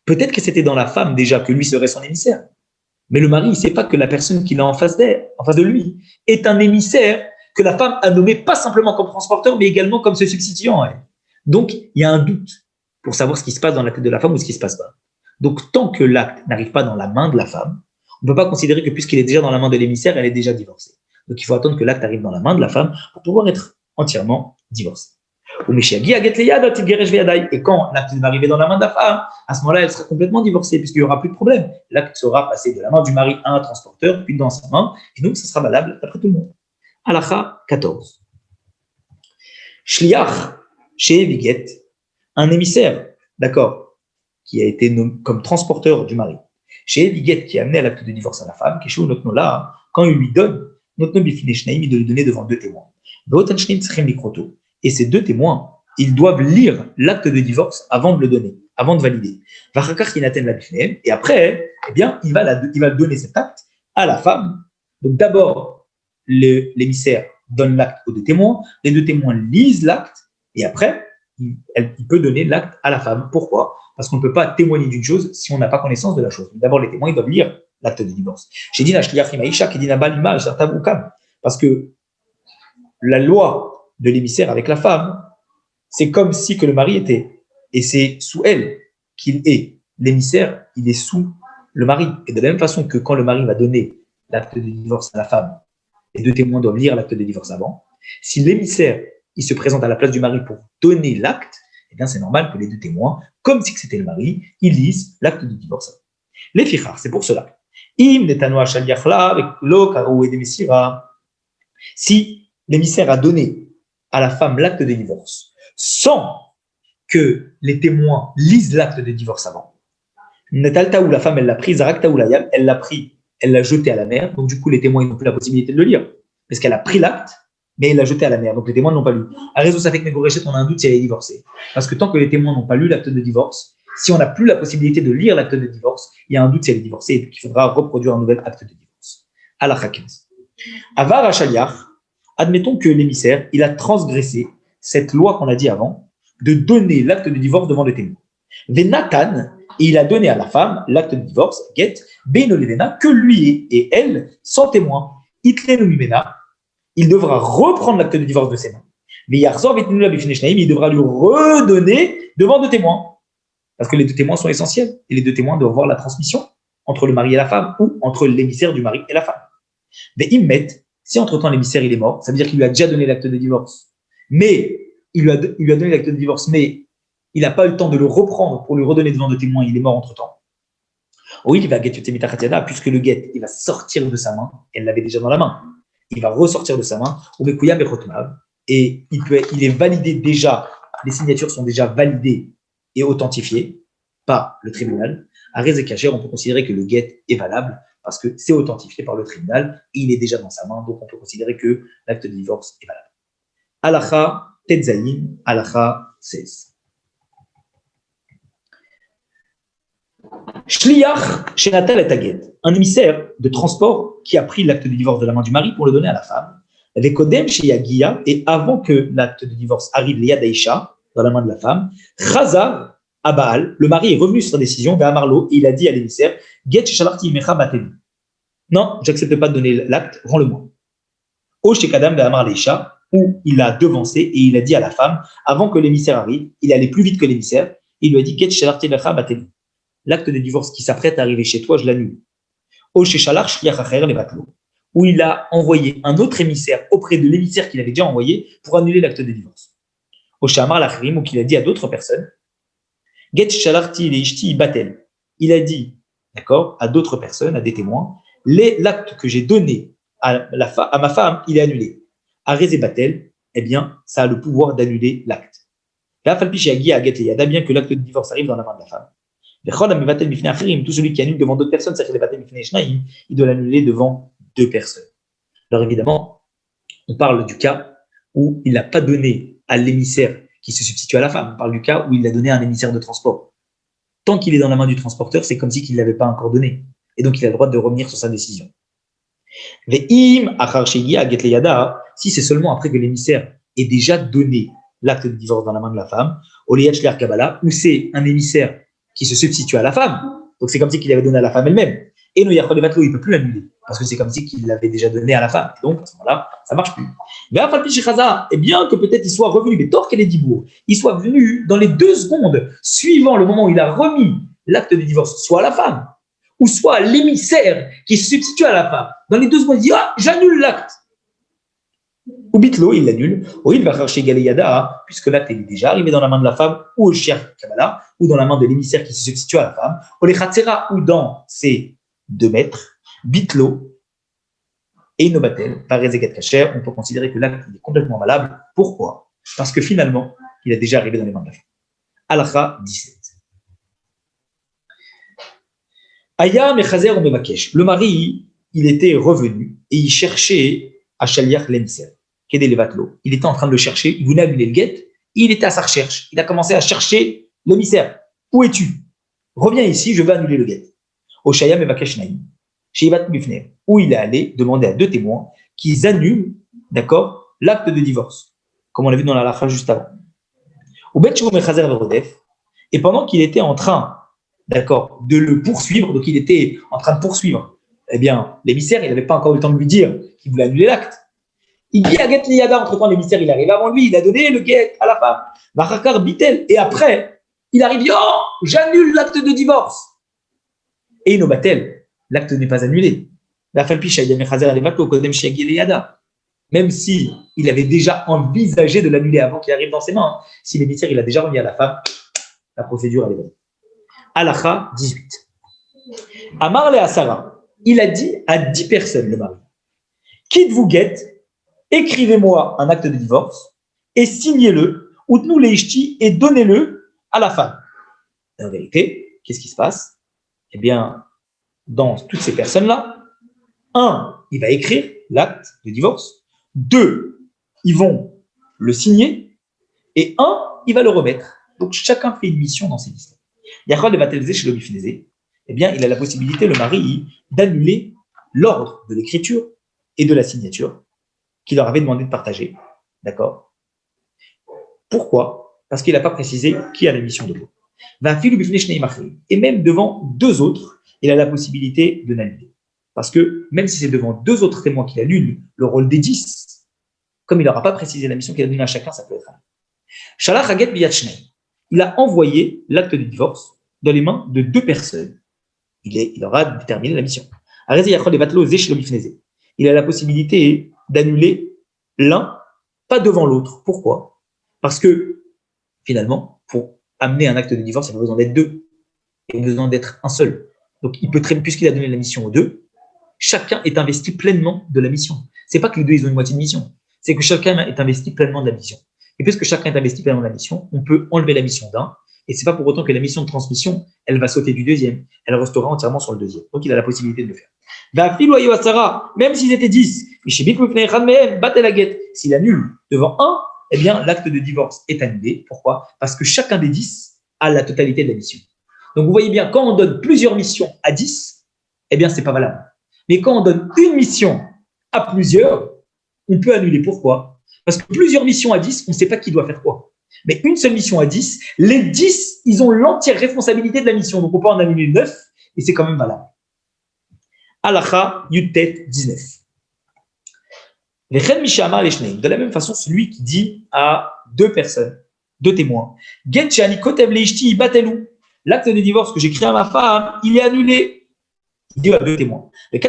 Peut-être que c'était dans la femme déjà que lui serait son émissaire. Mais le mari, il ne sait pas que la personne qu'il a en face de lui, est un émissaire que la femme a nommé pas simplement comme transporteur, mais également comme se substituant à elle. Donc, il y a un doute pour savoir ce qui se passe dans la tête de la femme ou ce qui ne se passe pas. Donc, tant que l'acte n'arrive pas dans la main de la femme, on ne peut pas considérer que puisqu'il est déjà dans la main de l'émissaire, elle est déjà divorcée. Donc, il faut attendre que l'acte arrive dans la main de la femme pour pouvoir être entièrement divorcée. Et quand l'acte va arriver dans la main de la femme, à ce moment-là, elle sera complètement divorcée puisqu'il n'y aura plus de problème. L'acte sera passé de la main du mari à un transporteur, puis dans sa main, et donc ce sera valable d'après tout le monde. Halakha 14. Shliach chez Viget, un émissaire, d'accord, qui a été nommé comme transporteur du mari. Chez Viget, qui a amené à l'acte de divorce à la femme, quand il lui donne, il doit lui donner devant deux témoins. Et ces deux témoins, ils doivent lire l'acte de divorce avant de le donner, avant de valider. Et après, eh bien, il va donner cet acte à la femme. Donc d'abord, l'émissaire donne l'acte aux deux témoins, les deux témoins lisent l'acte, et après, il peut donner l'acte à la femme. Pourquoi? Parce qu'on ne peut pas témoigner d'une chose si on n'a pas connaissance de la chose. D'abord, les témoins, ils doivent lire l'acte de divorce. Parce que la loi de l'émissaire avec la femme, c'est comme si que le mari était. Et c'est sous elle qu'il est. L'émissaire, il est sous le mari. Et de la même façon que quand le mari va donner l'acte de divorce à la femme, les deux témoins doivent lire l'acte de divorce avant. Si l'émissaire, il se présente à la place du mari pour donner l'acte, eh bien c'est normal que les deux témoins, comme si c'était le mari, ils lisent l'acte de divorce avant. Les fichar, c'est pour cela. Si l'émissaire a donné à la femme l'acte de divorce sans que les témoins lisent l'acte de divorce avant, Netalta ou la femme, elle l'a pris, Zarakta ou la elle l'a pris, elle l'a jeté à la mer, donc du coup les témoins n'ont plus la possibilité de le lire, parce qu'elle a pris l'acte, mais elle l'a jeté à la mer, donc les témoins ne l'ont pas lu. À raison, ça fait que Mégoréchet, on a un doute si elle est divorcée. Parce que tant que les témoins n'ont pas lu l'acte de divorce, si on n'a plus la possibilité de lire l'acte de divorce, il y a un doute si elle est divorcée, et qu'il faudra reproduire un nouvel acte de divorce. Halakha 15. Avar Hachaliach, admettons que l'émissaire, il a transgressé cette loi qu'on a dit avant, de donner l'acte de divorce devant les témoins. Venatan, il a donné à la femme l'acte de divorce, get, Beinolevena, que lui et elle sont témoins. Itlenumimena, il devra reprendre l'acte de divorce de ses mains. Mais Yarzor, il devra lui redonner devant deux témoins. Parce que les deux témoins sont essentiels. Et les deux témoins doivent voir la transmission entre le mari et la femme, ou entre l'émissaire du mari et la femme. Mais Immet, si entre-temps l'émissaire il est mort, ça veut dire qu'il lui a déjà donné l'acte de divorce. Mais il lui a donné l'acte de divorce, mais il n'a pas eu le temps de le reprendre pour lui redonner devant deux témoins, il est mort entre-temps. Oui, il va puisque le guet, il va sortir de sa main, elle l'avait déjà dans la main. Il va ressortir de sa main, et il est validé déjà, les signatures sont déjà validées et authentifiées par le tribunal. À Rezekacher, on peut considérer que le guet est valable parce que c'est authentifié par le tribunal et il est déjà dans sa main, donc on peut considérer que l'acte de divorce est valable. Halakha Tetzaïn, Halakha 16. Shliach Shenatal et Taget, un émissaire de transport qui a pris l'acte de divorce de la main du mari pour le donner à la femme. Vekodem Sheyagia, et avant que l'acte de divorce arrive, Liad Aisha, dans la main de la femme, Chazar Abaal, le mari est revenu sur sa décision, Amarlo, et il a dit à l'émissaire, Get Shalarti Mecha Bateli. Non, j'accepte pas de donner l'acte, rends-le-moi. O Shekadam Amar Leisha, où il a devancé et il a dit à la femme, avant que l'émissaire arrive, il allait plus vite que l'émissaire, il lui a dit, Get Shalarti Mecha Bateli. L'acte de divorce qui s'apprête à arriver chez toi, je l'annule. Où il a envoyé un autre émissaire auprès de l'émissaire qu'il avait déjà envoyé pour annuler l'acte de divorce. Où qu'il a dit à d'autres personnes, Get shalarti leishti batel. Il a dit, d'accord, à d'autres personnes, à des témoins, l'acte que j'ai donné à ma femme, il est annulé. À Rezé batel, eh bien, ça a le pouvoir d'annuler l'acte. Bien que l'acte de divorce arrive dans la main de la femme. Tout celui qui annule devant d'autres personnes, il doit l'annuler devant deux personnes. Alors évidemment, on parle du cas où il n'a pas donné à l'émissaire qui se substitue à la femme. On parle du cas où il l'a donné à un émissaire de transport. Tant qu'il est dans la main du transporteur, c'est comme si il ne l'avait pas encore donné. Et donc, il a le droit de revenir sur sa décision. Si c'est seulement après que l'émissaire ait déjà donné l'acte de divorce dans la main de la femme, ou c'est un émissaire qui se substitue à la femme. Donc c'est comme si qu'il avait donné à la femme elle-même. Et le Yachol Levatlo, il ne peut plus l'annuler, parce que c'est comme si qu'il l'avait déjà donné à la femme. Donc à ce moment-là, ça ne marche plus. Mais à Falpi Shechaza, et bien que peut-être il soit revenu, mais tort qu'elle est dibour, il soit venu dans les 2 secondes suivant le moment où il a remis l'acte de divorce, soit à la femme, ou soit à l'émissaire qui se substitue à la femme. Dans les 2 secondes, il dit ah, j'annule l'acte. Ou bitlo, il l'annule. Ou il va chercher Galéyada, puisque l'acte est déjà arrivé dans la main de la femme, ou au Shiach Kabbalah, ou dans la main de l'émissaire qui se substitue à la femme, ou les Khatsera, ou dans ses 2 mètres, bitlo, et inobatel, par Ezekat Kacher, on peut considérer que l'acte est complètement valable. Pourquoi? Parce que finalement, il est déjà arrivé dans les mains de la femme. Halakha 17. Aya mechazer ou memakesh. Le mari, il était revenu et il cherchait à Shaliach l'émissaire. Kedé Levatlo. Il était en train de le chercher, il voulait annuler le guet, il était à sa recherche. Il a commencé à chercher l'émissaire. Où es-tu? Reviens ici, je veux annuler le guet. Oshaya mevakesh naïm. Sheivat bifner. Où il est allé demander à 2 témoins qu'ils annulent, d'accord, l'acte de divorce, comme on l'a vu dans la halakha juste avant. Ou bet shou mechazer verodef. Et pendant qu'il était en train, d'accord, de le poursuivre, donc il était en train de poursuivre, eh bien, l'émissaire, il n'avait pas encore eu le temps de lui dire qu'il voulait annuler l'acte. Il dit à Get Liyada, entre-temps, l'émissaire, il arrive avant lui, il a donné le guet à la femme. Vachakar bitel, et après, il arrive, dit, oh, j'annule l'acte de divorce. Et Inobatel, l'acte n'est pas annulé. Même si il avait déjà envisagé de l'annuler avant qu'il arrive dans ses mains, si l'émissaire, il a déjà remis à la femme, la procédure, elle est bonne. Halakha 18. Amar le Asara, il a dit à 10 personnes, le mari, quitte-vous guette, écrivez-moi un acte de divorce et signez-le, outnou les ishti, et donnez-le à la femme. En vérité, qu'est-ce qui se passe? Eh bien, dans toutes ces personnes-là, 1, il va écrire l'acte de divorce, 2, ils vont le signer, et 1, il va le remettre. Donc, chacun fait une mission dans ces listes. Yachol de Vatelzé chez le Bifinézé, eh bien, il a la possibilité, le mari, d'annuler l'ordre de l'écriture et de la signature qu'il leur avait demandé de partager. D'accord? Pourquoi? Parce qu'il n'a pas précisé qui a la mission de l'autre. Et même devant 2 autres, il a la possibilité de l'annuler. Parce que même si c'est devant 2 autres témoins qu'il annule le rôle des 10, comme il n'aura pas précisé la mission qu'il a donnée à chacun, ça peut être un. Shalach haget biyad shnei. Il a envoyé l'acte de divorce dans les mains de 2 personnes. Il aura déterminé la mission. Il a la possibilité d'annuler l'un, pas devant l'autre. Pourquoi? Parce que, finalement, pour amener un acte de divorce, il n'y a pas besoin d'être 2. Il y a besoin d'être un seul. Donc, il peut très, puisqu'il a donné la mission aux 2, chacun est investi pleinement de la mission. C'est pas que les 2, ils ont une moitié de mission. C'est que chacun est investi pleinement de la mission. Et puisque chacun est investi pleinement de la mission, on peut enlever la mission d'un. Et c'est pas pour autant que la mission de transmission, elle va sauter du deuxième. Elle restera entièrement sur le deuxième. Donc, il a la possibilité de le faire. Même s'ils étaient 10, s'il annule devant 1, eh bien, l'acte de divorce est annulé. Pourquoi? Parce que chacun des 10 a la totalité de la mission. Donc, vous voyez bien, quand on donne plusieurs missions à 10, eh bien, c'est pas valable. Mais quand on donne une mission à plusieurs, on peut annuler. Pourquoi? Parce que plusieurs missions à 10, on ne sait pas qui doit faire quoi. Mais une seule mission à 10, les 10, ils ont l'entière responsabilité de la mission. Donc, on peut en annuler 9 et c'est quand même valable. Halakha Yutet 19. De la même façon, celui qui dit à 2 personnes, 2 témoins, l'acte de divorce que j'ai créé à ma femme, il est annulé. Il dit à 2 témoins. Et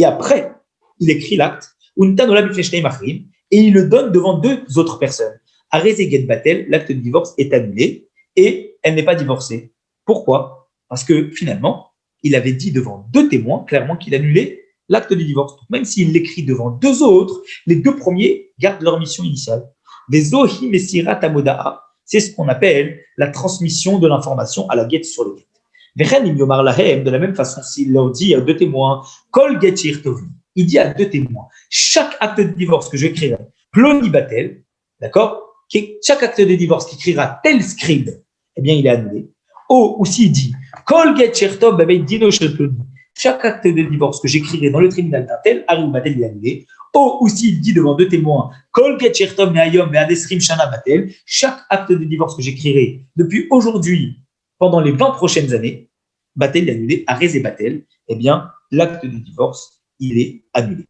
après, il écrit l'acte, et il le donne devant 2 autres personnes. L'acte de divorce est annulé et elle n'est pas divorcée. Pourquoi? Parce que finalement, il avait dit devant 2 témoins clairement qu'il annulait l'acte de divorce. Donc, même s'il l'écrit devant 2 autres, les 2 premiers gardent leur mission initiale. C'est ce qu'on appelle la transmission de l'information à la guette sur le guet. De la même façon, s'il leur dit à 2 témoins, il dit à 2 témoins, chaque acte de divorce que j'écrirai, ploni batel, d'accord? Chaque acte de divorce qui écrira tel scribe, eh bien, il est annulé. Ou s'il dit, chaque acte de divorce que j'écrirai dans le tribunal d'un tel, Ari Batel, il est annulé. Ou s'il dit devant 2 témoins, chaque acte de divorce que j'écrirai depuis aujourd'hui pendant les 20 prochaines années, Batel est annulé, Arez et Batel, eh bien, l'acte de divorce, il est annulé.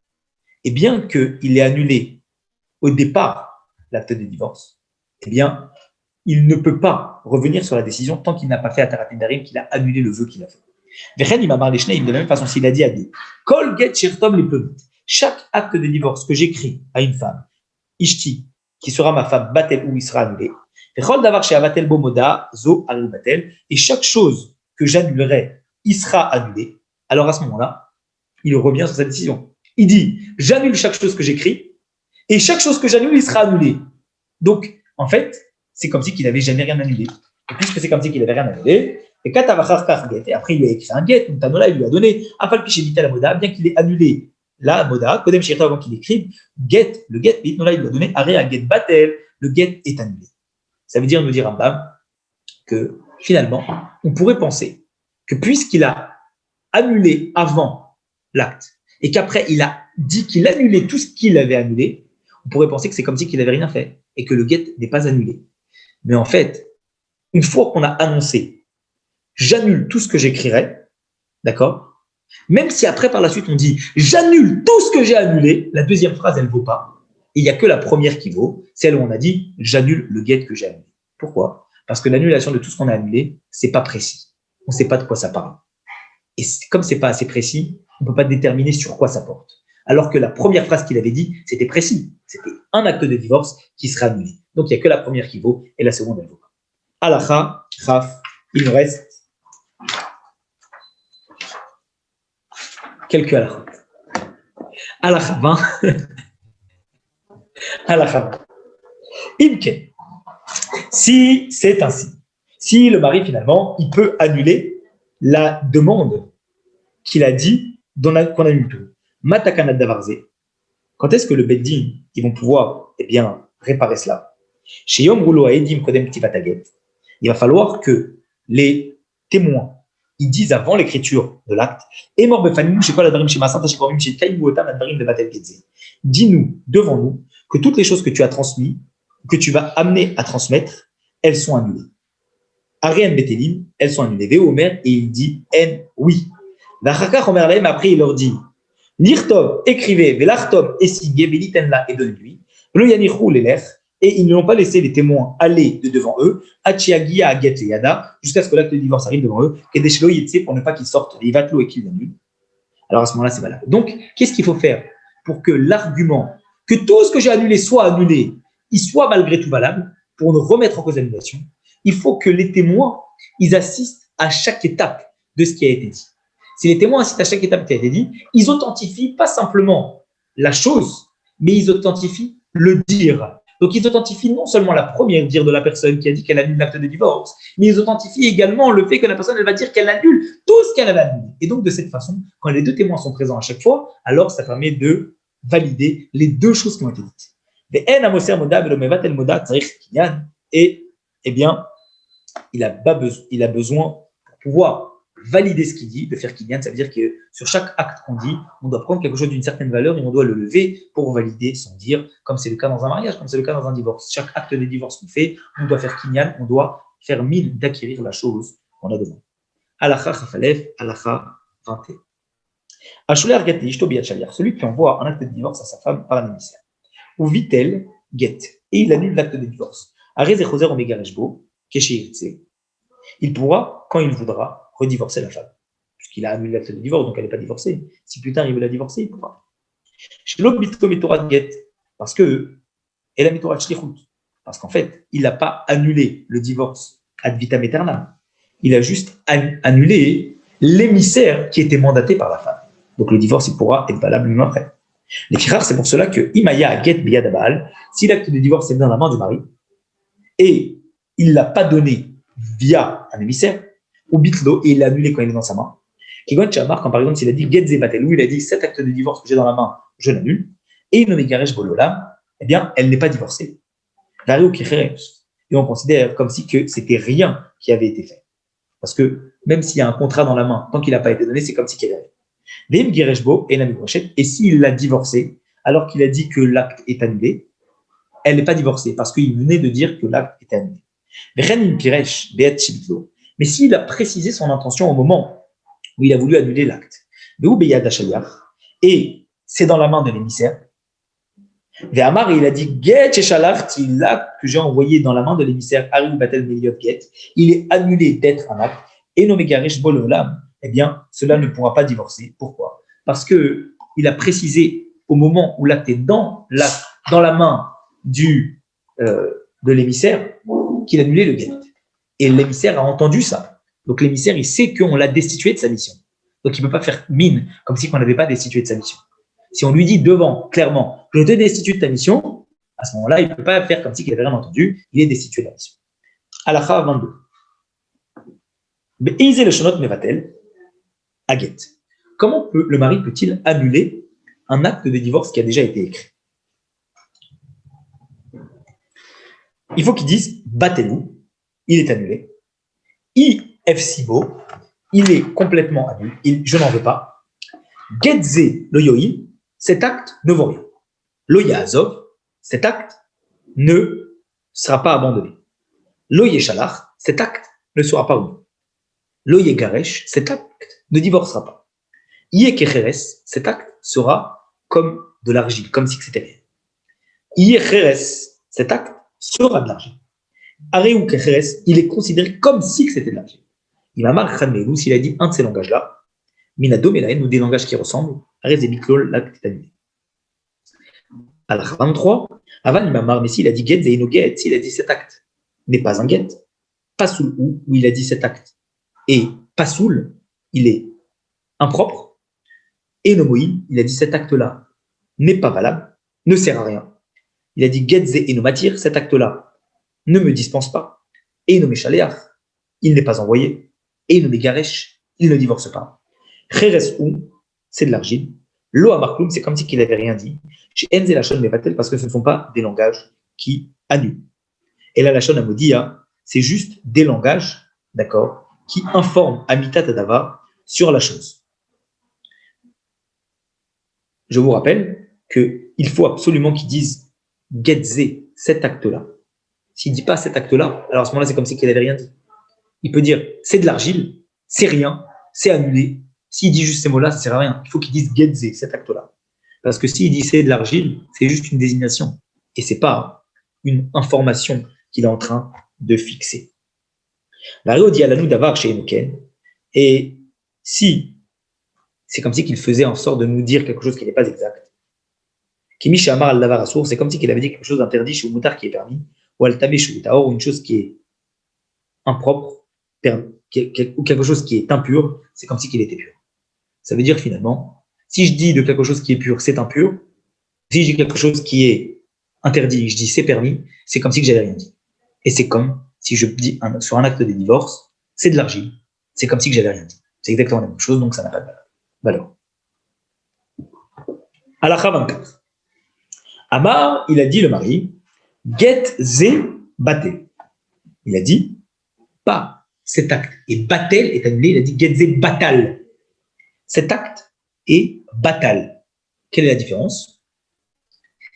Et bien qu'il est annulé au départ, l'acte de divorce, eh bien, il ne peut pas revenir sur la décision tant qu'il n'a pas fait à Taratin Darim, qu'il a annulé le vœu qu'il a fait. Vechen, il m'a parlé de la même façon, s'il a dit à Dieu, Kol get shirtom les chaque acte de divorce que j'écris à une femme, Ishti, qui sera ma femme, Batel, ou il sera annulé, et chaque chose que j'annulerai, il sera annulé. Alors à ce moment-là, il revient sur sa décision. Il dit, j'annule chaque chose que j'écris, et chaque chose que j'annule, il sera annulé. Donc, en fait, c'est comme si qu'il n'avait jamais rien annulé. Et puisque c'est comme si qu'il n'avait rien annulé, et après il lui a écrit un get, Tanola, il lui a donné, la moda, bien qu'il ait annulé la moda, Kodem Shirta avant qu'il écrive, get, le get, Tanola, il lui a donné, arrêt à get batel, le get est annulé. Ça veut dire, nous dire Rambam, que finalement, on pourrait penser que puisqu'il a annulé avant l'acte, et qu'après il a dit qu'il annulait tout ce qu'il avait annulé, on pourrait penser que c'est comme si qu'il n'avait rien fait, et que le get n'est pas annulé. Mais en fait, une fois qu'on a annoncé, j'annule tout ce que j'écrirai, d'accord? Même si après, par la suite, on dit, j'annule tout ce que j'ai annulé, la deuxième phrase, elle ne vaut pas. Il n'y a que la première qui vaut, celle où on a dit, j'annule le get que j'ai annulé. Pourquoi? Parce que l'annulation de tout ce qu'on a annulé, c'est pas précis. On ne sait pas de quoi ça parle. Et comme c'est pas assez précis, on ne peut pas déterminer sur quoi ça porte. Alors que la première phrase qu'il avait dit, c'était précis. C'était un acte de divorce qui sera annulé. Donc, il n'y a que la première qui vaut et la seconde, elle vaut pas. Alacha, Raf, il nous reste quelques alacha. Alacha 20. Alacha 20. Imke. Si c'est ainsi, si le mari finalement, il peut annuler la demande qu'il a dit qu'on annule tout. Matakanat davarze. Quand est-ce que le beddin, ils vont pouvoir, réparer cela? Chez Yom Roulo Aedim Kodem Tivataget, il va falloir que les témoins, ils disent avant l'écriture de l'acte, et mort befanim, je sais pas la darim chez Masanta, chez Korim, chez Kaïbouotam, la darim de Batel Ketze. Dis-nous, devant nous, que toutes les choses que tu as transmises, que tu vas amener à transmettre, elles sont annulées. Ariane Betelim, elles sont annulées. Véo Omer, et il dit N, oui. Vachakach Omer Lahem, après il leur dit Lirtov, écrivez, Velartov, essayez, Velitenla, et donne-lui. Le Yanichou, les et ils ne l'ont pas laissé les témoins aller de devant eux, Achiagia Aget Yada, jusqu'à ce que l'acte de divorce arrive devant eux, Kedeshlo Yetse, pour ne pas qu'ils sortent, et Ivatlo et qu'ils annulent. Alors à ce moment-là, c'est valable. Donc, qu'est-ce qu'il faut faire pour que l'argument, que tout ce que j'ai annulé soit annulé, il soit malgré tout valable, pour ne remettre en cause l'annulation? Il faut que les témoins, ils assistent à chaque étape de ce qui a été dit. Si les témoins assistent à chaque étape qui a été dit, ils authentifient pas simplement la chose, mais ils authentifient le dire. Donc, ils authentifient non seulement la première dire de la personne qui a dit qu'elle annule l'acte de divorce, mais ils authentifient également le fait que la personne, elle va dire qu'elle annule tout ce qu'elle avait annulé. Et donc, de cette façon, quand les deux témoins sont présents à chaque fois, alors ça permet de valider les deux choses qui ont été dites. Et, il a besoin, pour pouvoir valider ce qu'il dit, de faire kinyan. Ça veut dire que sur chaque acte qu'on dit, on doit prendre quelque chose d'une certaine valeur et on doit le lever pour valider son dire, comme c'est le cas dans un mariage, comme c'est le cas dans un divorce. Chaque acte de divorce qu'on fait, on doit faire kinyan, on doit faire mille d'acquérir la chose qu'on a demandé. Alacha Chafalef, Alacha 21. Ashuler get ishto biat shalir, celui qui envoie un acte de divorce à sa femme par un émissaire. Ou vitel get, et il annule l'acte de divorce. Arez et choser omega reshbo, il pourra, quand il voudra, redivorcer la femme. Puisqu'il a annulé l'acte de divorce, donc elle n'est pas divorcée. Si plus tard il veut la divorcer, il pourra. Parce que, parce qu'en fait, il n'a pas annulé le divorce ad vitam aeternam. Il a juste annulé l'émissaire qui était mandaté par la femme. Donc le divorce, il pourra être valable même après. Les firars, c'est pour cela que Imaya get biyad abal, si l'acte de divorce est dans la main du mari, et il ne l'a pas donné via un émissaire, ou bitlo, et il l'a annulé quand il est dans sa main. Kigon Chamar, quand par exemple, s'il a dit get zebatel, ou il a dit cet acte de divorce que j'ai dans la main, je l'annule, et il ne m'égaresh bololam, eh bien, elle n'est pas divorcée. Et on considère comme si que c'était rien qui avait été fait. Parce que même s'il y a un contrat dans la main, tant qu'il n'a pas été donné, c'est comme si qu'il y avait. Et s'il l'a divorcée, alors qu'il a dit que l'acte est annulé, elle n'est pas divorcée, parce qu'il venait de dire que l'acte est annulé. Mais s'il a précisé son intention au moment où il a voulu annuler l'acte, et c'est dans la main de l'émissaire, Ve'amar, il a dit Get Shalachti, l'acte que j'ai envoyé dans la main de l'émissaire Ari Batel Meliot Get, il est annulé d'être un acte, et no Megaresh Bololam, eh bien, cela ne pourra pas divorcer. Pourquoi? Parce que il a précisé au moment où l'acte est dans la main de l'émissaire qu'il annulait le get. Et l'émissaire a entendu ça. Donc l'émissaire, il sait qu'on l'a destitué de sa mission. Donc il ne peut pas faire mine comme si on n'avait pas destitué de sa mission. Si on lui dit devant, clairement, je te destitue de ta mission, à ce moment-là, il ne peut pas faire comme s'il n'avait rien entendu, il est destitué de la mission. Halakha 22. Be'izé le shonot mevatel, aget. Comment le mari peut-il annuler un acte de divorce qui a déjà été écrit? Il faut qu'il dise Batelou, il est annulé. Ifsibo, il est complètement annulé, je n'en veux pas. Getze lo yoi, cet acte ne vaut rien. Lo yazov, cet acte ne sera pas abandonné. Lo yeshalach, cet acte ne sera pas oublié. Lo yegaresh, cet acte ne divorcera pas. Yekecheres, cet acte sera comme de l'argile, comme si c'était rien. Yecheres, cet acte sera de l'argile. Areu kecheres, il est considéré comme si c'était de l'argile. Il a marqué Khanmelou, s'il a dit un de ces langages-là, Minado Melaen, ou des langages qui ressemblent, Arezebiklol, l'acte est annulé. Alors, 23, Avan Imamar, mais s'il a dit Get Zeino Get, s'il a dit cet acte n'est pas un Get, Pasoul où il a dit cet acte, et Pasoul, il est impropre, et Nomoï, il a dit cet acte-là n'est pas valable, ne sert à rien. Il a dit Get Ze Enomatir, cet acte-là ne me dispense pas, et Nomeshaleach, il n'est pas envoyé, et Nomegaresh, il ne divorce pas. Cheres ou, c'est de l'argile. Lo Amarkloum, c'est comme si il n'avait rien dit. Chez Enze Lachon Mevatel, parce que ce ne sont pas des langages qui annulent. Et la Lachon Amodia, c'est juste des langages, d'accord, qui informent Amitat Adava sur la chose. Je vous rappelle qu'il faut absolument qu'ils disent Getze, cet acte-là. S'il ne dit pas cet acte-là, alors à ce moment-là, c'est comme si il n'avait rien dit. Il peut dire c'est de l'argile, c'est rien, c'est annulé. S'il dit juste ces mots-là, ça ne sert à rien. Il faut qu'il dise Getze, cet acte-là. Parce que s'il dit c'est de l'argile, c'est juste une désignation. Et ce n'est pas une information qu'il est en train de fixer. La Réo dit à l'Anou d'avar chez Enoken. Et si c'est comme si qu'il faisait en sorte de nous dire quelque chose qui n'est pas exact. Kimi Shamar al-Davar Assour, c'est comme si qu'il avait dit quelque chose d'interdit chez Moutar qui est permis, ou al-Tabé chez Moutar, ou une chose qui est impropre, ou quelque chose qui est impur, c'est comme si qu'il était pur. Ça veut dire finalement, si je dis de quelque chose qui est pur, c'est impur. Si je dis quelque chose qui est interdit, je dis c'est permis, c'est comme si que j'avais rien dit. Et c'est comme si je dis sur un acte de divorce, c'est de l'argile, c'est comme si que j'avais rien dit. C'est exactement la même chose, donc ça n'a pas de valeur. Halakha 24. Amar, il a dit le mari, Get ze batel. Il a dit, pas cet acte. Et batel est annulé, il a dit Get ze batal. Cet acte est batal. Quelle est la différence?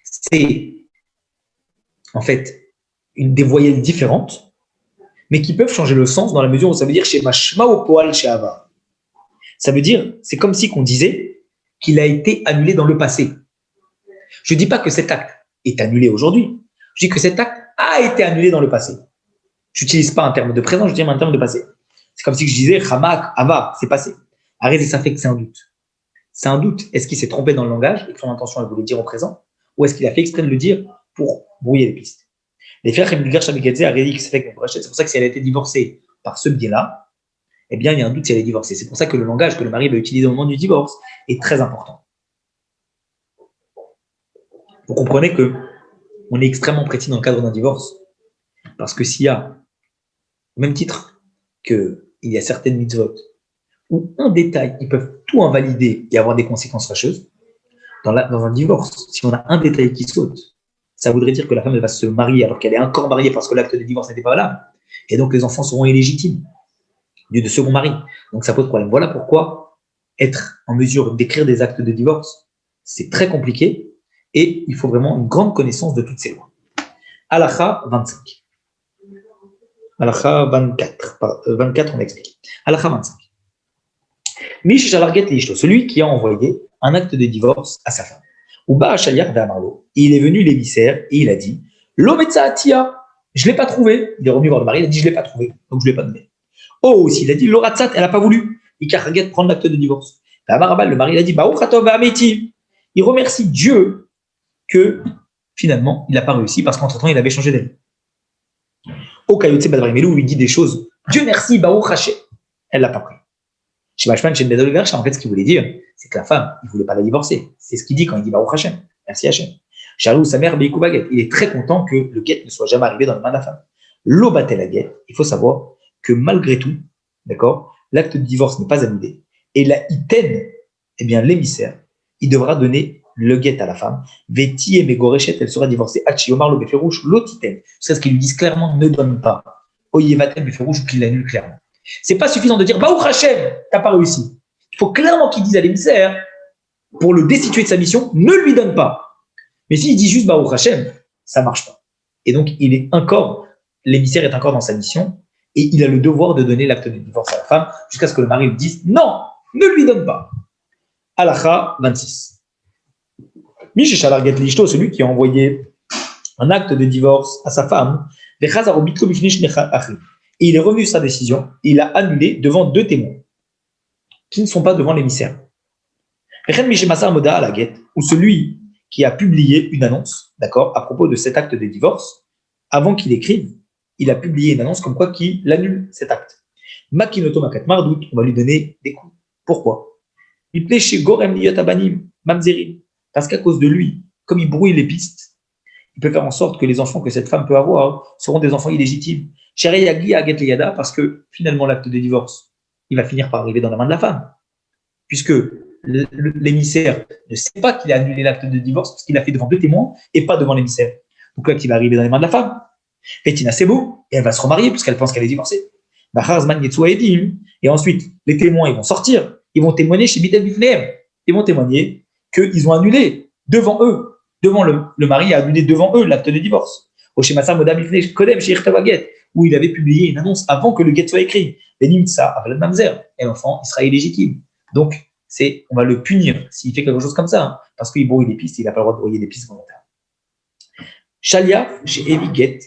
C'est en fait des voyelles différentes, mais qui peuvent changer le sens dans la mesure où ça veut dire chez Mashma ou Poal chez Ava. Ça veut dire, c'est comme si on disait qu'il a été annulé dans le passé. Je ne dis pas que cet acte est annulé aujourd'hui. Je dis que cet acte a été annulé dans le passé. Je n'utilise pas un terme de présent, je dis un terme de passé. C'est comme si je disais Hamak, Ava, c'est passé. Arrêtez, ça fait que c'est un doute. C'est un doute. Est-ce qu'il s'est trompé dans le langage et que son intention, elle voulait dire au présent, ou est-ce qu'il a fait exprès de le dire pour brouiller les pistes? Les frères Khemilgar Shabikadze a réalisé que c'est pour pour ça que si elle a été divorcée par ce biais-là, eh bien, il y a un doute si elle est divorcée. C'est pour ça que le langage que le mari va utiliser au moment du divorce est très important. Vous comprenez que on est extrêmement précis dans le cadre d'un divorce, parce que s'il y a, au même titre qu'il y a certaines mitzvot, où un détail, ils peuvent tout invalider et avoir des conséquences fâcheuses, dans un divorce, si on a un détail qui saute, ça voudrait dire que la femme elle va se marier alors qu'elle est encore mariée parce que l'acte de divorce n'était pas valable. Et donc les enfants seront illégitimes du second mari. Donc ça pose problème. Voilà pourquoi être en mesure d'écrire des actes de divorce, c'est très compliqué et il faut vraiment une grande connaissance de toutes ces lois. Halakha 25. Halakha 24, 24 on a expliqué. Halakha 25. Mish Shalarget Lishto, celui qui a envoyé un acte de divorce à sa femme. Uba Shaliar Damarlo, il est venu l'émissaire et il a dit Lometsa Atia, je ne l'ai pas trouvé. Il est revenu voir le mari, il a dit je ne l'ai pas trouvé, donc je ne l'ai pas donné. Oh, aussi, il a dit Loratsat, elle n'a pas voulu. Il Karget prendre l'acte de divorce. Le mari, il a dit Baouchatov Ameti. Il remercie Dieu que finalement, il n'a pas réussi parce qu'entre-temps, il avait changé d'avis. Au Kayotse Badvarimelu, il dit des choses Dieu merci, Baouch Hashem. Elle ne l'a pas pris. Chez Bachman, chez Bedol Vercha, en fait, ce qu'il voulait dire, c'est que la femme, il ne voulait pas la divorcer. C'est ce qu'il dit quand il dit Baruch Hashem. Merci Hashem. Charlou, sa mère, Beikou Baguette. Il est très content que le guet ne soit jamais arrivé dans les mains de la femme. L'obatel la guet, il faut savoir que malgré tout, d'accord, l'acte de divorce n'est pas annulé. Et la iten, eh bien, l'émissaire, il devra donner le guet à la femme. Veti et Megorechet, elle sera divorcée. Hachi Omar le Beferouche, l'otiten. C'est ce qu'ils lui disent clairement, ne donne pas. Oyevatel Beferouche, ou qu'il l'annule clairement. C'est pas suffisant de dire Baruch Hashem, t'as pas réussi. Il faut clairement qu'il dise à l'émissaire, pour le destituer de sa mission, ne lui donne pas. Mais s'il dit juste Baruch Hashem, ça marche pas. Et donc, l'émissaire est encore dans sa mission et il a le devoir de donner l'acte de divorce à la femme jusqu'à ce que le mari lui dise non, ne lui donne pas. Halakha 26. Mish Shalarget Lishto, celui qui a envoyé un acte de divorce à sa femme, et il est revenu sur sa décision, et il a annulé devant deux témoins qui ne sont pas devant l'émissaire. Ou celui qui a publié une annonce, d'accord, à propos de cet acte de divorce, avant qu'il écrive, il a publié une annonce comme quoi qu'il annule cet acte. Makinoto Makat Mardout, on va lui donner des coups. Pourquoi? Parce qu'à cause de lui, comme il brouille les pistes, il peut faire en sorte que les enfants que cette femme peut avoir seront des enfants illégitimes. Parce que finalement, l'acte de divorce, il va finir par arriver dans la main de la femme. Puisque l'émissaire ne sait pas qu'il a annulé l'acte de divorce, parce qu'il l'a fait devant deux témoins et pas devant l'émissaire. Donc là, il va arriver dans les mains de la femme. Pétina, c'est beau, et elle va se remarier puisqu'elle pense qu'elle est divorcée. Et ensuite, les témoins, ils vont sortir, ils vont témoigner chez Bidel Bifneem. Ils vont témoigner qu'ils ont annulé devant eux. Devant le mari a annulé devant eux l'acte de divorce. Au Shemasa Modam Ifne Kodem chez Irtawaget, où il avait publié une annonce avant que le guet soit écrit. Benimtsa Avalad Mamzer, et l'enfant, il sera illégitime. Donc, on va le punir s'il fait quelque chose comme ça, hein, parce qu'il brouille des pistes, il n'a pas le droit de brouiller des pistes volontaires. Shalia, chez Evi Get,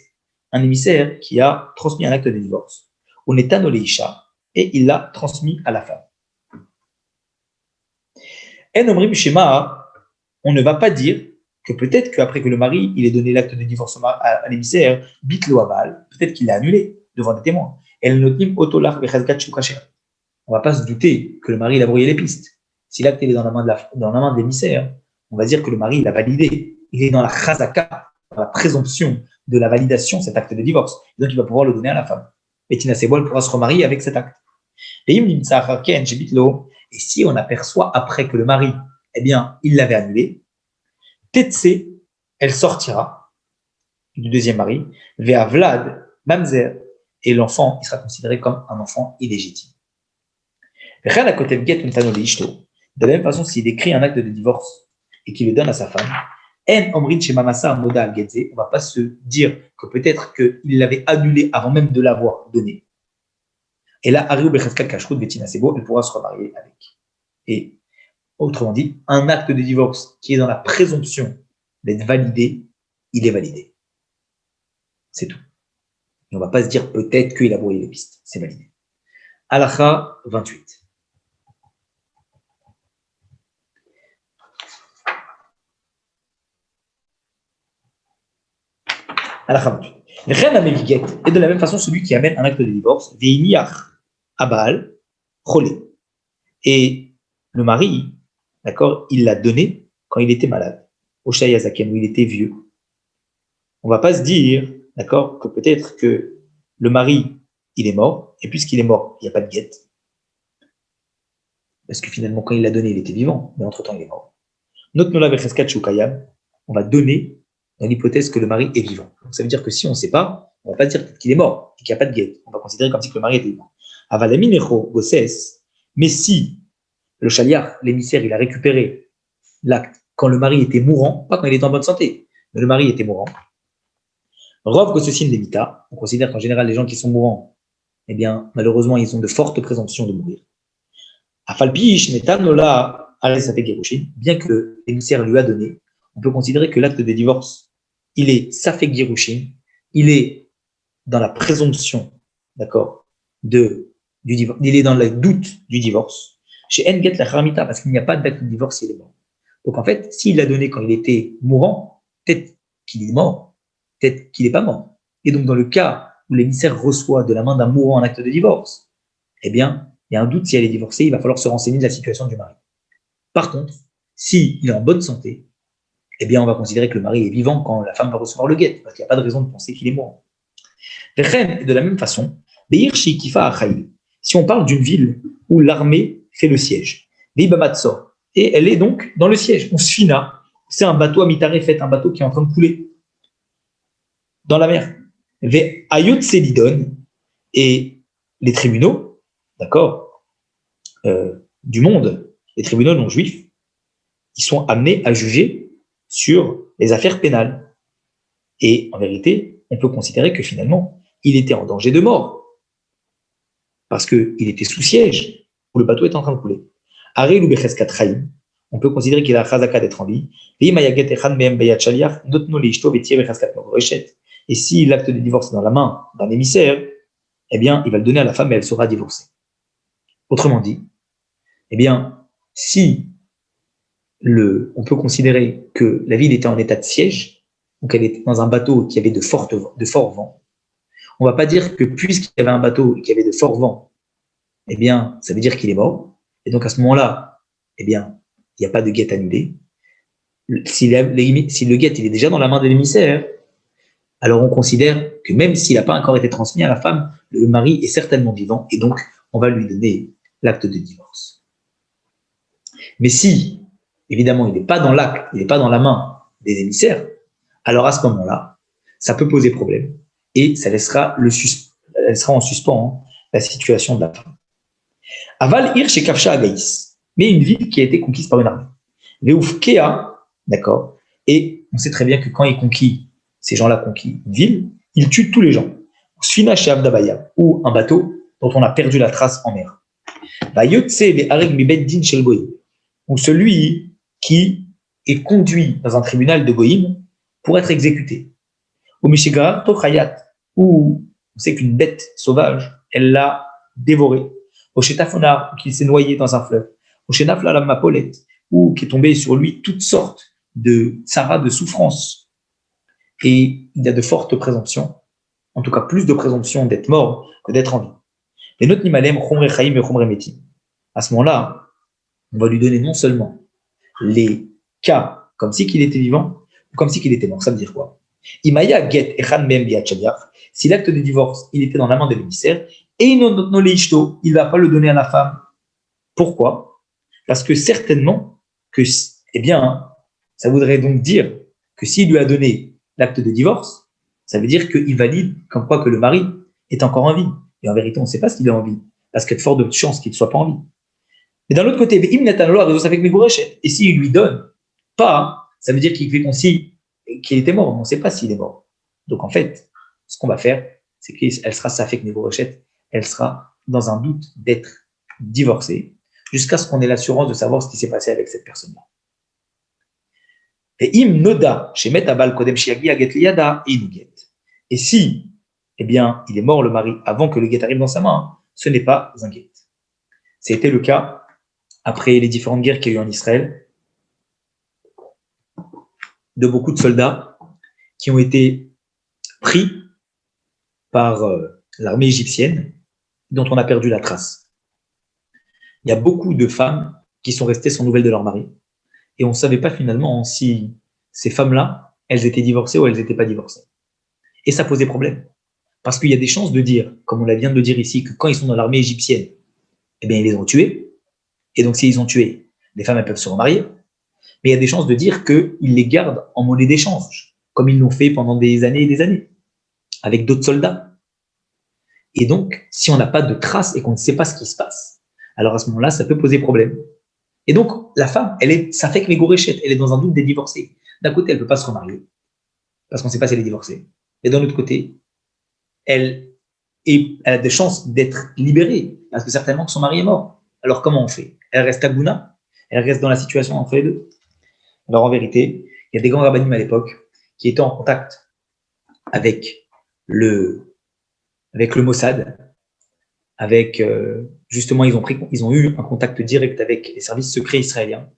un émissaire qui a transmis un acte de divorce. On est Anoleisha, et il l'a transmis à la femme. En Omrim Shema, on ne va pas dire que peut-être qu'après que le mari il ait donné l'acte de divorce à l'émissaire, bitlo aval, peut-être qu'il l'a annulé devant des témoins. On ne va pas se douter que le mari il a brouillé les pistes. Si l'acte est dans la main de l'émissaire, on va dire que le mari il a validé. Il est dans la chazaka, dans la présomption de la validation cet acte de divorce. Et donc il va pouvoir le donner à la femme. Et Tina Seboil pourra se remarier avec cet acte. Et si on aperçoit après que le mari, eh bien, il l'avait annulé, Tetse, elle sortira du deuxième mari, vers Vlad, Mamzer, et l'enfant, il sera considéré comme un enfant illégitime. De la même façon, s'il écrit un acte de divorce et qu'il le donne à sa femme, on ne va pas se dire que peut-être qu'il l'avait annulé avant même de l'avoir donné. Et là, elle pourra se remarier avec. Et autrement dit, un acte de divorce qui est dans la présomption d'être validé, il est validé. C'est tout. Et on ne va pas se dire peut-être qu'il a brouillé les pistes. C'est validé. Halakha 28. Halakha 28. Et de la même façon, celui qui amène un acte de divorce, Abal, Cholé. Et le mari, d'accord, il l'a donné quand il était malade, au Shayazaken, où il était vieux. On ne va pas se dire, d'accord, que peut-être que le mari, il est mort, et puisqu'il est mort, il n'y a pas de guette. Parce que finalement, quand il l'a donné, il était vivant, mais entre-temps, il est mort. On va donner dans l'hypothèse que le mari est vivant. Donc ça veut dire que si on ne sait pas, on ne va pas dire qu'il est mort et qu'il n'y a pas de guette. On va considérer comme si le mari était vivant. Mais si le chaliar, l'émissaire, il a récupéré l'acte quand le mari était mourant, pas quand il était en bonne santé, mais le mari était mourant, Rov que ceci ne l'évita. On considère qu'en général, les gens qui sont mourants, eh bien, malheureusement, ils ont de fortes présomptions de mourir. Afalpish, Netanola, Aresate Gerushin, bien que l'émissaire lui a donné, on peut considérer que l'acte de divorce, il est Safek Gerushin, il est dans la présomption, d'accord, du divorce, il est dans le doute du divorce. Chez Enget la Haramita, parce qu'il n'y a pas d'acte de divorce, il est mort. Donc en fait, s'il l'a donné quand il était mourant, peut-être qu'il est mort, peut-être qu'il n'est pas mort. Et donc dans le cas où l'émissaire reçoit de la main d'un mourant un acte de divorce, eh bien, il y a un doute si elle est divorcée, il va falloir se renseigner de la situation du mari. Par contre, s'il est en bonne santé, eh bien, on va considérer que le mari est vivant quand la femme va recevoir le guet, parce qu'il n'y a pas de raison de penser qu'il est mort. De la même façon, si on parle d'une ville où l'armée fait le siège, et elle est donc dans le siège, on sfina, c'est un bateau à mitarefet, un bateau qui est en train de couler dans la mer. Et les tribunaux, d'accord, du monde, les tribunaux non juifs, ils sont amenés à juger sur les affaires pénales. Et en vérité, on peut considérer que finalement, il était en danger de mort parce qu'il était sous siège où le bateau est en train de couler. On peut considérer qu'il a chazaka d'être en vie. Et si l'acte de divorce est dans la main d'un émissaire, eh bien, il va le donner à la femme et elle sera divorcée. Autrement dit, eh bien, si on peut considérer que la ville était en état de siège, donc elle était dans un bateau qui avait de forts vents, on ne va pas dire que puisqu'il y avait un bateau qui avait de forts vents, eh bien, ça veut dire qu'il est mort. Et donc à ce moment-là, eh bien, il n'y a pas de guet annulé. Si le guet il est déjà dans la main de l'émissaire, alors on considère que même s'il n'a pas encore été transmis à la femme, le mari est certainement vivant et donc on va lui donner l'acte de divorce. Mais si, évidemment, il n'est pas dans l'acte, il n'est pas dans la main des émissaires, alors à ce moment-là, ça peut poser problème et ça laissera elle sera en suspens la situation de la femme. Aval Ir chez Kafcha Agaïs, mais une ville qui a été conquise par une armée. Veouf Kea, d'accord, et on sait très bien que quand il conquit, ces gens-là conquis une ville, ils tuent tous les gens. Sfina chez Abdabaya, ou un bateau dont on a perdu la trace en mer. Ou celui qui est conduit dans un tribunal de Goïm pour être exécuté. Ou Mishigar Tochayat, où on sait qu'une bête sauvage, elle l'a dévoré. Au Shetafona, qu'il s'est noyé dans un fleuve. Au Shenafla la Mapolet, ou qui est tombé sur lui toutes sortes de tsara, de souffrances. Et il y a de fortes présomptions, en tout cas plus de présomptions d'être mort que d'être en vie. Et notre nimalem, chomre chaim et chomre metim. À ce moment-là, on va lui donner non seulement les cas comme si qu'il était vivant, ou comme si qu'il était mort. Ça veut dire quoi? Imaya get echan mem biachaliach. Si l'acte de divorce, il était dans la main de l'émissaire, et il ne va pas le donner à la femme. Pourquoi? Parce que certainement que, eh bien, ça voudrait donc dire que s'il lui a donné l'acte de divorce, ça veut dire qu'il valide comme quoi que le mari est encore en vie. Et en vérité, on ne sait pas s'il est en vie, parce qu'il y a de fortes chances qu'il ne soit pas en vie. Mais d'un autre côté, et s'il lui donne pas, ça veut dire qu'il fait comme si qu'il était mort. On ne sait pas s'il est mort. Donc en fait, ce qu'on va faire, c'est qu'elle sera safek Megorochet, elle sera dans un doute d'être divorcée, jusqu'à ce qu'on ait l'assurance de savoir ce qui s'est passé avec cette personne-là. Et si, eh bien, il est mort le mari avant que le guet arrive dans sa main, ce n'est pas un guet. C'était le cas après les différentes guerres qu'il y a eu en Israël, de beaucoup de soldats qui ont été pris par l'armée égyptienne, dont on a perdu la trace. Il y a beaucoup de femmes qui sont restées sans nouvelles de leur mari, et on ne savait pas finalement si ces femmes-là, elles étaient divorcées ou elles n'étaient pas divorcées. Et ça posait problème, parce qu'il y a des chances de dire, comme on vient de le dire ici, que quand ils sont dans l'armée égyptienne, eh bien ils les ont tués, et donc s'ils les ont tués, les femmes elles peuvent se remarier, mais il y a des chances de dire qu'ils les gardent en monnaie d'échange, comme ils l'ont fait pendant des années et des années, avec d'autres soldats. Et donc, si on n'a pas de traces et qu'on ne sait pas ce qui se passe, alors à ce moment-là, ça peut poser problème. Et donc, la femme, ça fait que Mégoréchette, elle est dans un doute d'être divorcée. D'un côté, elle ne peut pas se remarier, parce qu'on ne sait pas si elle est divorcée. et d'un autre côté, elle a des chances d'être libérée, parce que certainement que son mari est mort. Alors comment on fait? Elle reste à Gouna? Elle reste dans la situation entre les deux? Alors en vérité, il y a des grands rabbinim à l'époque qui étaient en contact avec le Mossad, justement ils ont eu un contact direct avec les services secrets israéliens,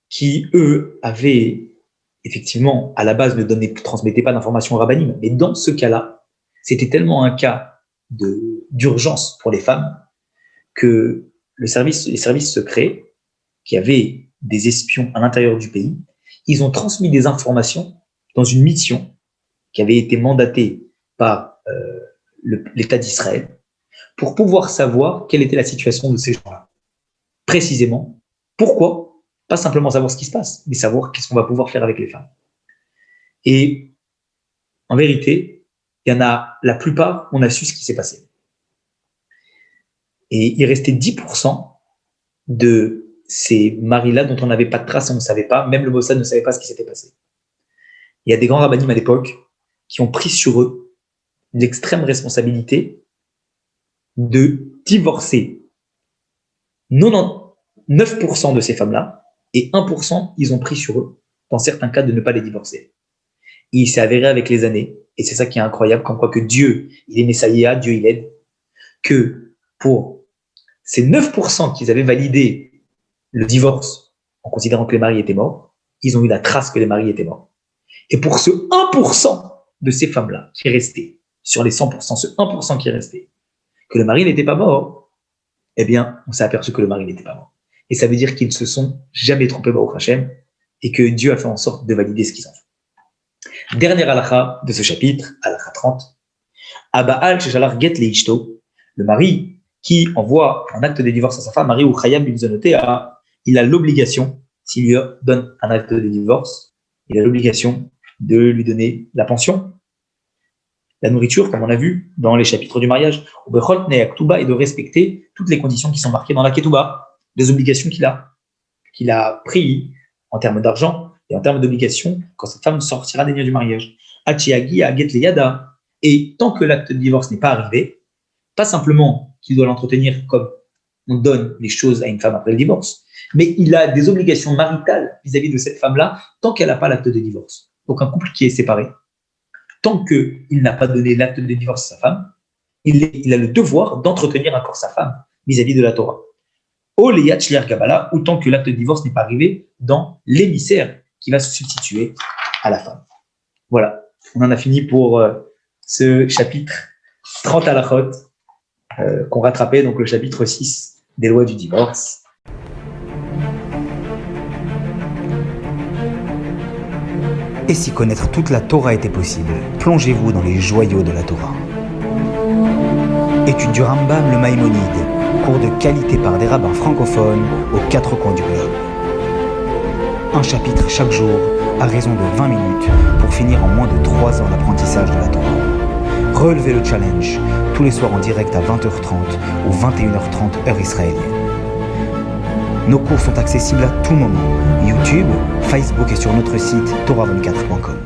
qui eux avaient effectivement à la base ne transmettaient pas d'informations aux rabbinim, mais dans ce cas-là, c'était tellement un cas d'urgence pour les femmes que les services secrets qui avaient des espions à l'intérieur du pays, ils ont transmis des informations dans une mission qui avait été mandatée par l'État d'Israël pour pouvoir savoir quelle était la situation de ces gens-là. Précisément, pourquoi? Pas simplement savoir ce qui se passe, mais savoir qu'est-ce qu'on va pouvoir faire avec les femmes. Et en vérité, il y en a, la plupart, on a su ce qui s'est passé. Et il restait 10% de ces maris-là dont on n'avait pas de traces, on ne savait pas, même le Mossad ne savait pas ce qui s'était passé. Il y a des grands rabbinim à l'époque qui ont pris sur eux l'extrême responsabilité de divorcer 99% de ces femmes-là, et 1%, ils ont pris sur eux, dans certains cas, de ne pas les divorcer. Et il s'est avéré avec les années, et c'est ça qui est incroyable, comme quoi que Dieu, il est Messaïa, Dieu il aide, que pour ces 9% qu'ils avaient validé le divorce, en considérant que les maris étaient morts, ils ont eu la trace que les maris étaient morts. Et pour ce 1% de ces femmes-là qui restaient, sur les 100%, ce 1% qui restait, que le mari n'était pas mort, eh bien, on s'est aperçu que le mari n'était pas mort. Et ça veut dire qu'ils ne se sont jamais trompés, Baruch Hashem, et que Dieu a fait en sorte de valider ce qu'ils ont fait. Dernière halakha de ce chapitre, halakha 30. Aba'al sheshalach get leishto, le mari qui envoie un acte de divorce à sa femme, mari ou chayam bimzonotea, il a l'obligation, s'il lui donne un acte de divorce, il a l'obligation de lui donner la pension, la nourriture, comme on a vu dans les chapitres du mariage, et de respecter toutes les conditions qui sont marquées dans la ketouba, des obligations qu'il a pris en termes d'argent et en termes d'obligations quand cette femme sortira des liens du mariage. Et tant que l'acte de divorce n'est pas arrivé, pas simplement qu'il doit l'entretenir comme on donne les choses à une femme après le divorce, mais il a des obligations maritales vis-à-vis de cette femme-là tant qu'elle n'a pas l'acte de divorce. Donc un couple qui est séparé, tant qu'il n'a pas donné l'acte de divorce à sa femme, il a le devoir d'entretenir encore sa femme vis-à-vis de la Torah. Ou tant que l'acte de divorce n'est pas arrivé dans l'émissaire qui va se substituer à la femme. Voilà, on en a fini pour ce chapitre 30 halachot qu'on rattrapait, donc le chapitre 6 des lois du divorce. Et si connaître toute la Torah était possible, plongez-vous dans les joyaux de la Torah. Étude du Rambam, le Maïmonide, cours de qualité par des rabbins francophones aux 4 coins du globe. Un chapitre chaque jour, à raison de 20 minutes, pour finir en moins de 3 ans l'apprentissage de la Torah. Relevez le challenge, tous les soirs en direct à 20h30 ou 21h30 heure israélienne. Nos cours sont accessibles à tout moment, YouTube, Facebook et sur notre site torah24.com.